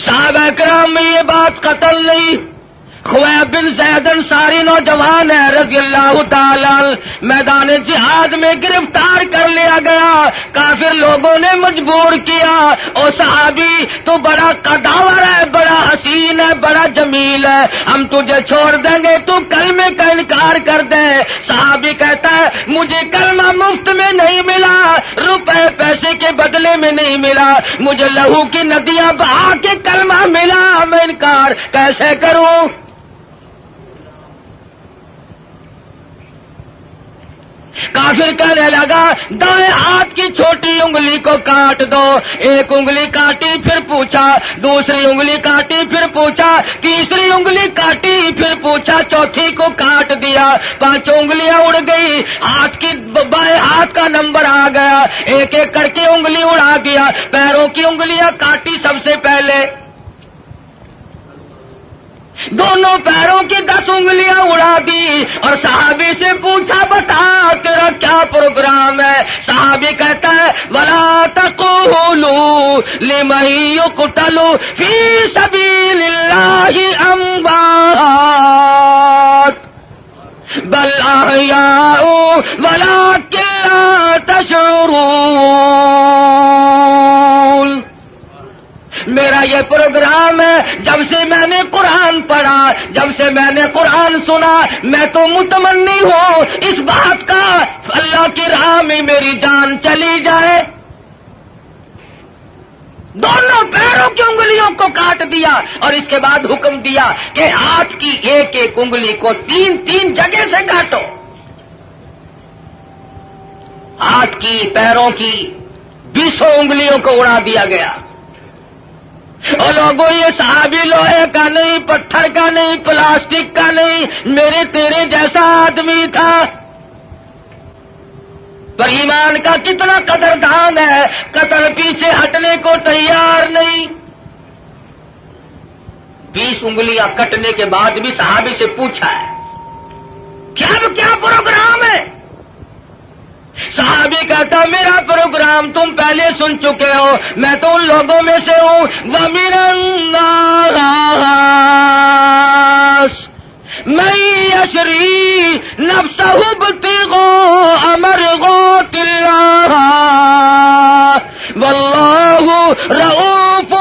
صحابہ کرام میں یہ بات قتل نہیں. خویب بن زید انصاری نوجوان ہے رضی اللہ تعالی، میدان جہاد میں گرفتار کر لیا گیا. کافر لوگوں نے مجبور کیا، او صحابی تو بڑا قداور ہے، بڑا حسین ہے، بڑا جمیل ہے، ہم تجھے چھوڑ دیں گے، تو کلمے کا انکار کر دے. صحابی کہتا ہے مجھے کلمہ مفت میں نہیں ملا، روپے پیسے کے بدلے میں نہیں ملا، مجھے لہو کی ندیاں بہا کے کلمہ ملا. میں انکار کیسے کروں؟ کافر کہنے لگا دائیں ہاتھ کی چھوٹی انگلی کو کاٹ دو. ایک انگلی کاٹی پھر پوچھا، دوسری انگلی کاٹی پھر پوچھا، تیسری انگلی کاٹی پھر پوچھا، چوتھی کو کاٹ دیا. 5 انگلیاں اڑ گئی. ہاتھ کی بائیں ہاتھ کا نمبر آ گیا، ایک ایک کر کے انگلی اڑا دیا. پیروں کی انگلیاں کاٹی سب سے پہلے، دونوں پیروں کی 10 انگلیاں اڑا دی. اور صحابی سے پوچھا بتا تیرا کیا پروگرام ہے؟ صحابی کہتا ہے وَلَا تَقُولُوا لِمَن يُقْتَلُ فِي سَبِيلِ اللَّهِ أَمْوَاتٌ بَلْ أَحْيَاءٌ وَلَكِن لَّا تَشْعُرُونَ. میرا یہ پروگرام ہے، جب سے میں نے قرآن پڑھا، جب سے میں نے قرآن سنا، میں تو متمنی ہوں اس بات کا اللہ کی راہ میں میری جان چلی جائے۔ دونوں پیروں کی انگلیوں کو کاٹ دیا اور اس کے بعد حکم دیا کہ ہاتھ کی ایک ایک انگلی کو 3 جگہ سے کاٹو۔ ہاتھ کی، پیروں کی 20 انگلیوں کو اڑا دیا گیا۔ اور لوگوں، یہ صحابی لوہے کا نہیں، پتھر کا نہیں، پلاسٹک کا نہیں، میرے تیرے جیسا آدمی تھا، پر ایمان کا کتنا قدردان ہے، قتل پیچھے ہٹنے کو تیار نہیں۔ 20 انگلیاں کٹنے کے بعد بھی صحابی سے پوچھا ہے کیا پروگرام ہے؟ صحابی کہتا میرا پروگرام تم پہلے سن چکے ہو، میں تو ان لوگوں میں سے ہوں وَمِنَ النَّاسِ مَن يَشْرِي نَفْسَهُ ابْتِغَاءَ مَرْضَاتِ اللَّهِ وَاللَّهُ رَءُوفٌ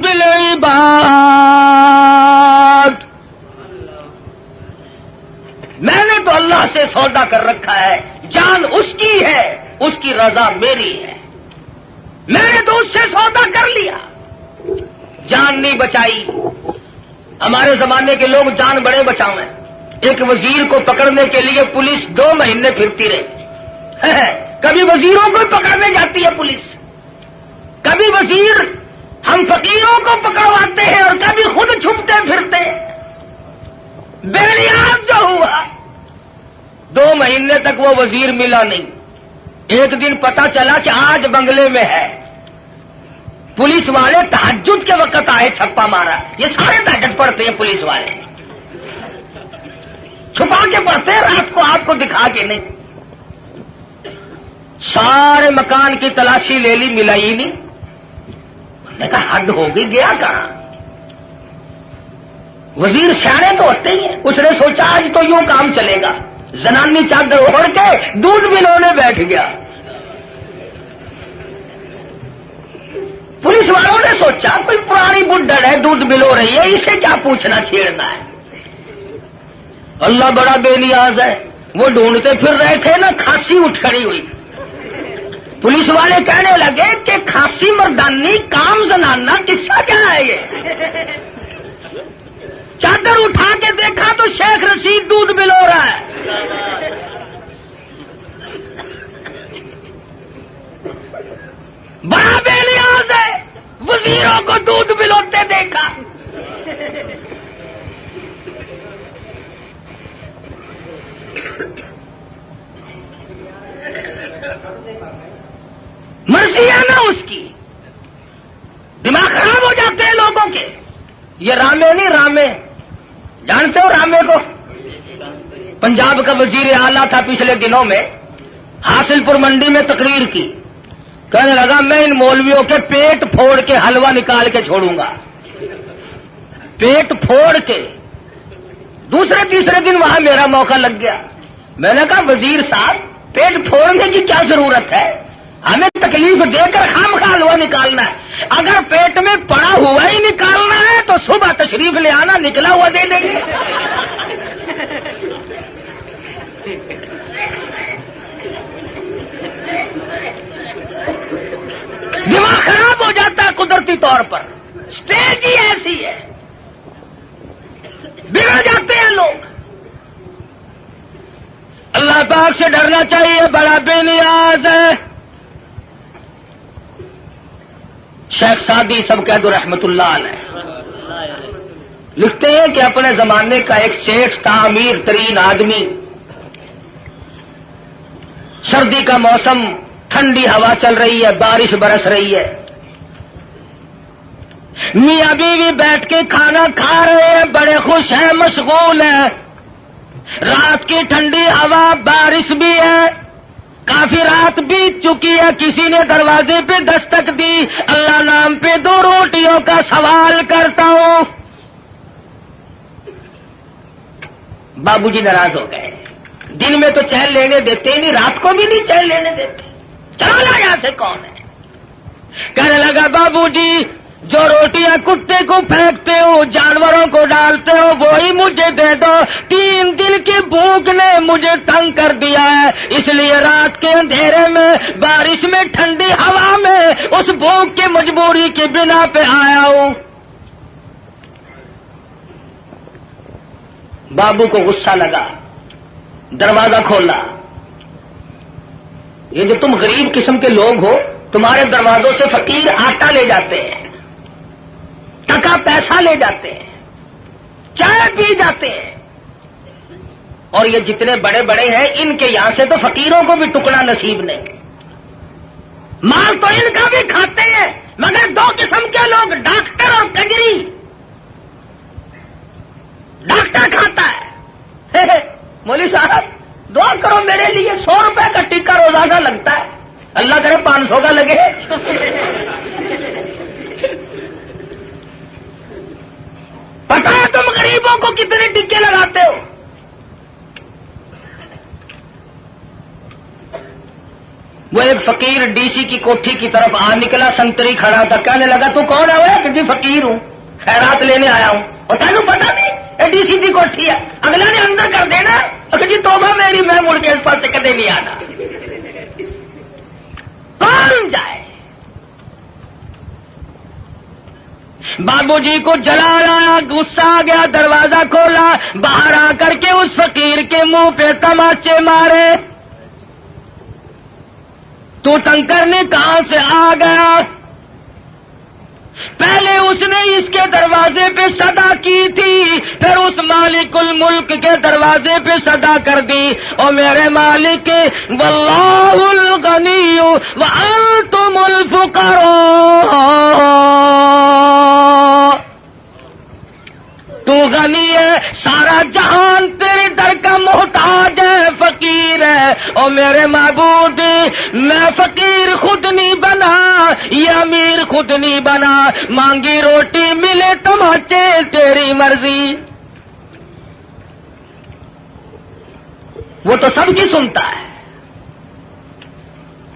بِالْعِبَادِ۔ میں نے تو اللہ سے سودا کر رکھا ہے، جان اس کی ہے، اس کی رضا میری ہے، میں نے تو اس سے سودا کر لیا، جان نہیں بچائی۔ ہمارے زمانے کے لوگ جان بڑے بچاؤ ہیں۔ ایک وزیر کو پکڑنے کے لیے پولیس 2 مہینے پھرتی رہی، کبھی وزیروں کو پکڑنے جاتی ہے پولیس، کبھی وزیر ہم فقیروں کو پکڑواتے ہیں اور کبھی خود چھپتے پھرتے ہیں۔ بے نیاز جو ہوا، 2 مہینے تک وہ وزیر ملا نہیں۔ ایک دن پتا چلا کہ آج بنگلے میں ہے، پولیس والے تہجد کے وقت آئے، چھپا مارا۔ یہ سارے تہجد پڑھتے ہیں پولیس والے، چھپا کے پڑھتے ہیں، رات کو آپ کو دکھا کے نہیں۔ سارے مکان کی تلاشی لے لی، ملا ہی نہیں۔ میں نے کہا حد ہوگی، گیا کہاں؟ وزیر سیانے تو ہوتے ہی ہیں، اس نے سوچا آج تو یوں کام چلے گا، زنانی چادر اوڑھ کے دودھ ملونے بیٹھ گیا۔ پولیس والوں نے سوچا کوئی پرانی بڈھڑ ہے، دودھ ملو رہی ہے، اسے کیا پوچھنا چھیڑنا ہے۔ اللہ بڑا بے نیاز ہے، وہ ڈھونڈتے پھر رہے تھے نا، کھانسی اٹھ کھڑی ہوئی۔ پولیس والے کہنے لگے کہ کھانسی مردانی کام زنانہ، قصہ کیا ہے یہ؟ چادر اٹھا کے دیکھا تو شیخ رشید دودھ ملو رہا ہے۔ بڑا بے نیاز ہے، وزیروں کو دودھ ملوتے دیکھا۔ مرضی ہے نا اس کی، دماغ خراب ہو جاتے ہیں لوگوں کے۔ یہ رامے نہیں، رامے جانتے ہو رامے کو؟ پنجاب کا وزیر اعلیٰ تھا، پچھلے دنوں میں حاصل پور منڈی میں تقریر کی، کہنے لگا میں ان مولویوں کے پیٹ پھوڑ کے حلوہ نکال کے چھوڑوں گا، پیٹ پھوڑ کے۔ دوسرے تیسرے دن وہاں میرا موقع لگ گیا، میں نے کہا وزیر صاحب پیٹ پھوڑنے کی کیا ضرورت ہے، ہمیں تکلیف دے کر خامخواہ حلوہ نکالنا ہے، اگر پیٹ میں پڑا ہوا ہی نکالنا ہے تو صبح تشریف لے آنا، نکلا ہوا دے دیں گے۔ دماغ خراب ہو جاتا ہے قدرتی طور پر، اسٹیج ہی ایسی ہے، بگڑ جاتے ہیں لوگ۔ اللہ پاک سے ڈرنا چاہیے، بڑا بے نیاز ہے۔ شیخ سعدی سب قید رحمت اللہ علیہ لکھتے ہیں کہ اپنے زمانے کا ایک سیٹھ تھا، امیر ترین آدمی، سردی کا موسم، ٹھنڈی ہوا چل رہی ہے، بارش برس رہی ہے، میاں بیوی بیٹھ کے کھانا کھا رہے ہیں، بڑے خوش ہیں، مشغول ہیں، رات کی ٹھنڈی ہوا، بارش بھی ہے، کافی رات بیت چکی ہے، کسی نے دروازے پہ دستک دی، اللہ نام پہ 2 روٹیوں کا سوال کرتا ہوں۔ بابو جی ناراض ہو گئے، دن میں تو چین لینے دیتے ہی نہیں، رات کو بھی نہیں چین لینے دیتے، چلا یہاں سے کون ہے؟ کہنے لگا بابو جی جو روٹیاں کتے کو پھینکتے ہو، جانوروں کو ڈالتے ہو، وہی مجھے دے دو۔ 3 دن کی بھوک نے مجھے تنگ کر دیا ہے، اس لیے رات کے اندھیرے میں، بارش میں، ٹھنڈی ہوا میں اس بھوک کی مجبوری کی بنا پہ آیا ہوں۔ بابو کو غصہ لگا، دروازہ کھولا۔ یہ جو تم غریب قسم کے لوگ ہو، تمہارے دروازوں سے فقیر آٹا لے جاتے ہیں، ٹکا پیسہ لے جاتے ہیں، چائے پی جاتے ہیں، اور یہ جتنے بڑے بڑے ہیں ان کے یہاں سے تو فقیروں کو بھی ٹکڑا نصیب نہیں۔ مال تو ان کا بھی کھاتے ہیں، مگر 2 قسم کے لوگ، ڈاکٹر اور کجری۔ ڈاکٹر کھاتا ہے، مولوی صاحب دعا کرو میرے لیے، 100 روپے کا ٹکا روزانہ لگتا ہے، اللہ کرے 500 کا لگے۔ پتا ہے تم غریبوں کو کتنے ٹکے لگاتے ہو؟ وہ ایک فقیر ڈی سی کی کوٹھی کی طرف آ نکلا، سنتری کھڑا تھا، کہنے لگا تو کون ہے وہ؟ کہ جی فقیر ہوں، خیرات لینے آیا ہوں۔ اور تینوں پتا نہیں یہ ڈی سی کی کوٹھی ہے؟ اگلا نے اندر کر دینا، اور جی توبہ میری، میں مڑ کے اس پاس سے کدے نہیں آنا۔ کون جائے؟ بابو جی کو جلال آیا، غصہ آ گیا، دروازہ کھولا، باہر آ کر کے اس فقیر کے منہ پہ تماچے مارے۔ تو تنگ کرنے کہاں سے آ گیا؟ پہلے اس نے اس کے دروازے پہ صدا کی تھی، پھر اس مالک الملک کے دروازے پہ صدا کر دی، اور میرے مالک واللہ الغنی وانتم الفقراء، تو غنی ہے، سارا جہان تیرے در کا محتاج ہے، فقیر ہے، اور میرے معبود میں فقیر خود نہیں بنا، یہ امیر خود نہیں بنا، مانگی روٹی ملے تماچے تیری مرضی۔ وہ تو سب کی سنتا ہے،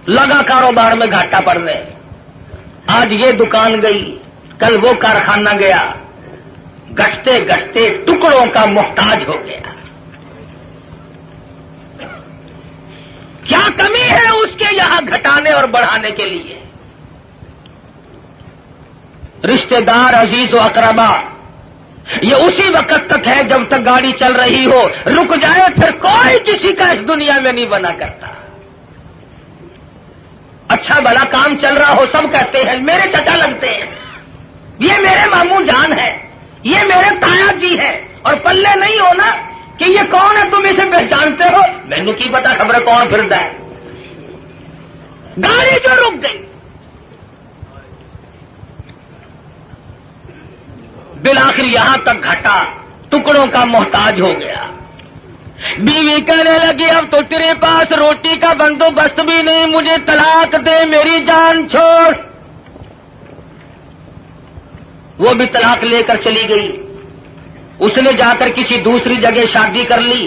لگا کاروبار میں گھاٹا پڑنے، آج یہ دکان گئی، کل وہ کارخانہ گیا، گھٹتے گھٹتے ٹکڑوں کا محتاج ہو گیا۔ کیا کمی ہے اس کے یہاں گھٹانے اور بڑھانے کے لیے؟ رشتہ دار، عزیز و اقربا، یہ اسی وقت تک ہے جب تک گاڑی چل رہی ہو، رک جائے پھر کوئی کسی کا اس دنیا میں نہیں بنا کرتا۔ اچھا بھلا کام چل رہا ہو، سب کہتے ہیں میرے چچا لگتے ہیں، یہ میرے ماموں جان ہے، یہ میرے تایا جی ہے، اور پلے نہیں ہونا کہ یہ کون ہے، تم اسے پہچانتے ہو؟ مینو کی پتا خبر کون پھرتا ہے۔ گاڑی جو رک گئی، بالآخر یہاں تک گھٹا، ٹکڑوں کا محتاج ہو گیا۔ بیوی کہنے لگی اب تو تیرے پاس روٹی کا بندوبست بھی نہیں، مجھے طلاق دے، میری جان چھوڑ۔ وہ بھی طلاق لے کر چلی گئی۔ اس نے جا کر کسی دوسری جگہ شادی کر لی۔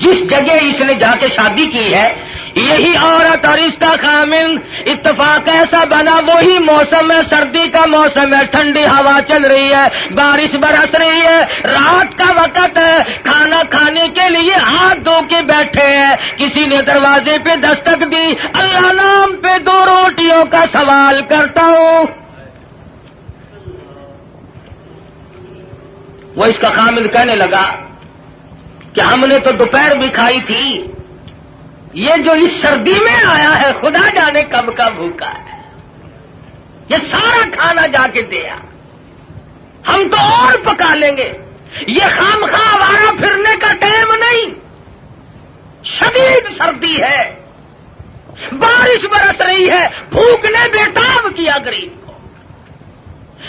جس جگہ اس نے جا کے شادی کی ہے، یہی عورت اور اس کا خامن، اتفاق ایسا بنا وہی موسم ہے، سردی کا موسم ہے، ٹھنڈی ہوا چل رہی ہے، بارش برس رہی ہے، رات کا وقت ہے، کھانا کھانے کے لیے ہاتھ دھو کے بیٹھے ہیں، کسی نے دروازے پہ دستک دی، اللہ نام پہ 2 روٹیوں کا سوال کرتا ہوں۔ وہ اس کا خامن کہنے لگا کہ ہم نے تو دوپہر بھی کھائی تھی، یہ جو اس سردی میں آیا ہے خدا جانے کب کا بھوکا ہے، یہ سارا کھانا جا کے دیا، ہم تو اور پکا لیں گے، یہ خام خواہ آوارہ پھرنے کا ٹائم نہیں، شدید سردی ہے، بارش برس رہی ہے، بھوک نے بےتاب کیا غریب کو۔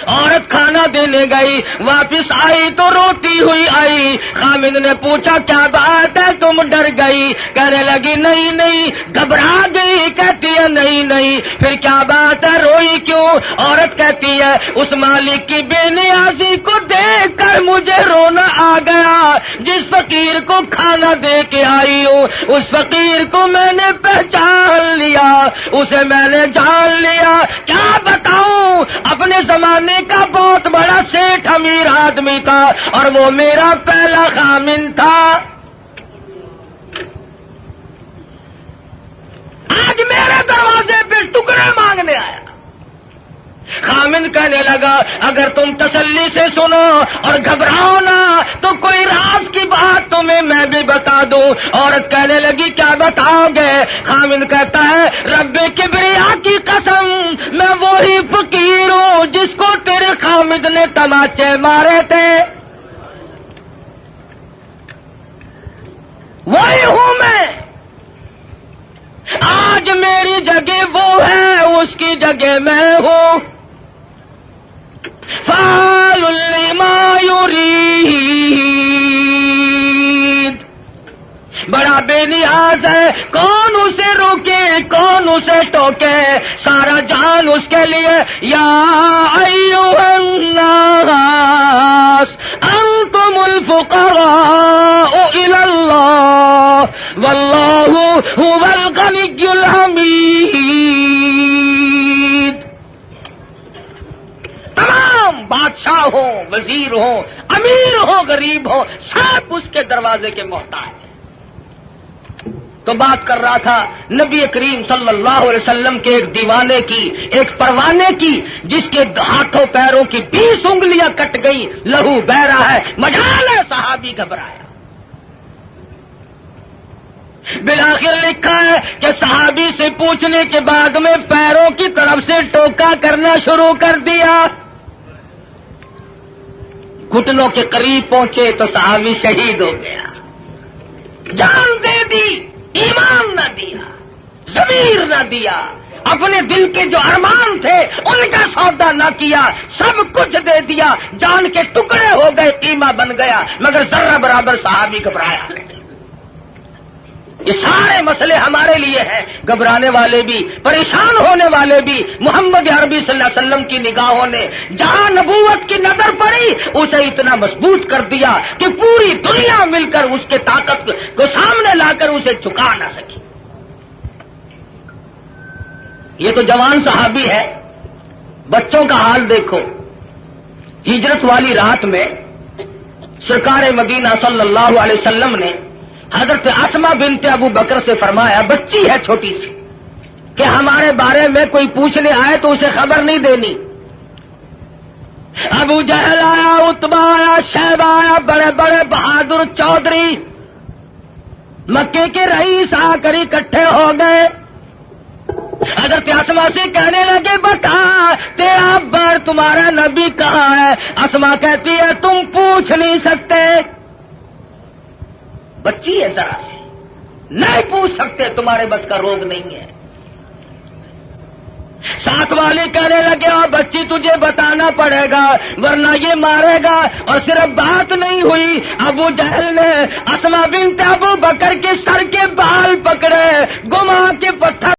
عورت کھانا دینے گئی، واپس آئی تو روتی ہوئی آئی۔ خامد نے پوچھا کیا بات ہے، تم ڈر گئی؟ کہنے لگی نہیں نہیں، گھبرا گئی۔ کہتی ہے نہیں نہیں، پھر کیا بات ہے، روئی کیوں؟ عورت کہتی ہے اس مالک کی بے نیازی کو دیکھ کر مجھے رونا آ گیا، جس فقیر کو کھانا دے کے آئی ہوں، اس فقیر کو میں نے پہچان لیا، اسے میں نے جان لیا۔ کیا بتاؤں، اپنے زمانے کا بہت بڑا سیٹھ امیر آدمی تھا اور وہ میرا پہلا خامن تھا۔ آج میرے دروازے پہ ٹکڑے مانگنے آیا۔ خامن کہنے لگا اگر تم تسلی سے سنو اور گھبراؤ نہ تو کوئی راز کی بات تمہیں میں بھی بتا دوں۔ عورت کہنے لگی کیا بتاؤ گے؟ خامن کہتا ہے رب کبریا کی قسم میں وہی فقیر ہوں جس کو تیرے خامد نے تماچے مارے تھے، وہی ہوں میں۔ آج میری جگہ وہ ہے، اس کی جگہ میں ہوں۔ فعال لما یرید، بڑا بے نیاز ہے، کون اسے روکے کون اسے ٹوکے، سارا جان اس کے لیے۔ یا ایھا الناس انتم الفقراء الی اللہ واللہ هو الغنی الحمید۔ تمام بادشاہ ہوں، وزیر ہوں، امیر ہوں، غریب ہوں، سب اس کے دروازے کے محتاج ہیں۔ تو بات کر رہا تھا نبی کریم صلی اللہ علیہ وسلم کے ایک دیوانے کی، ایک پروانے کی، جس کے ہاتھوں پیروں کی 20 انگلیاں کٹ گئی، لہو بہ رہا ہے، مجال ہے، صحابی گھبرایا۔ بالآخر لکھا ہے کہ صحابی سے پوچھنے کے بعد میں پیروں کی طرف سے ٹوکا کرنا شروع کر دیا۔ گھٹنوں کے قریب پہنچے تو صحابی شہید ہو گیا۔ جان دے دی، ایمان نہ دیا، ضمیر نہ دیا، اپنے دل کے جو ارمان تھے ان کا سودا نہ کیا، سب کچھ دے دیا، جان کے ٹکڑے ہو گئے، قیمہ بن گیا، مگر ذرہ برابر صحابی گھبرایا۔ یہ سارے مسئلے ہمارے لیے ہیں، گھبرانے والے بھی، پریشان ہونے والے بھی۔ محمد عربی صلی اللہ علیہ وسلم کی نگاہوں نے جہاں نبوت کی نظر پڑی اسے اتنا مضبوط کر دیا کہ پوری دنیا مل کر اس کے طاقت کو سامنے لا کر اسے جھکا نہ سکی۔ یہ تو جوان صحابی ہے، بچوں کا حال دیکھو۔ ہجرت والی رات میں سرکار مدینہ صلی اللہ علیہ وسلم نے حضرت اسما بنت ابو بکر سے فرمایا، بچی ہے چھوٹی سی، کہ ہمارے بارے میں کوئی پوچھنے آئے تو اسے خبر نہیں دینی۔ ابو جہل آیا، عتبہ آیا، شیبہ آیا، بڑے بڑے بہادر چودھری مکے کے رئیس آ کر اکٹھے ہو گئے۔ حضرت اسما سے کہنے لگے بتا تیرا بر تمہارا نبی کہاں ہے؟ اسما کہتی ہے تم پوچھ نہیں سکتے، بچی ہے ذرا سی، نہیں پوچھ سکتے، تمہارے بس کا روگ نہیں ہے۔ ساتھ والے کہنے لگے اور بچی تجھے بتانا پڑے گا ورنہ یہ مارے گا۔ اور صرف بات نہیں ہوئی، ابو جہل نے اسما بنت ابو بکر کے سر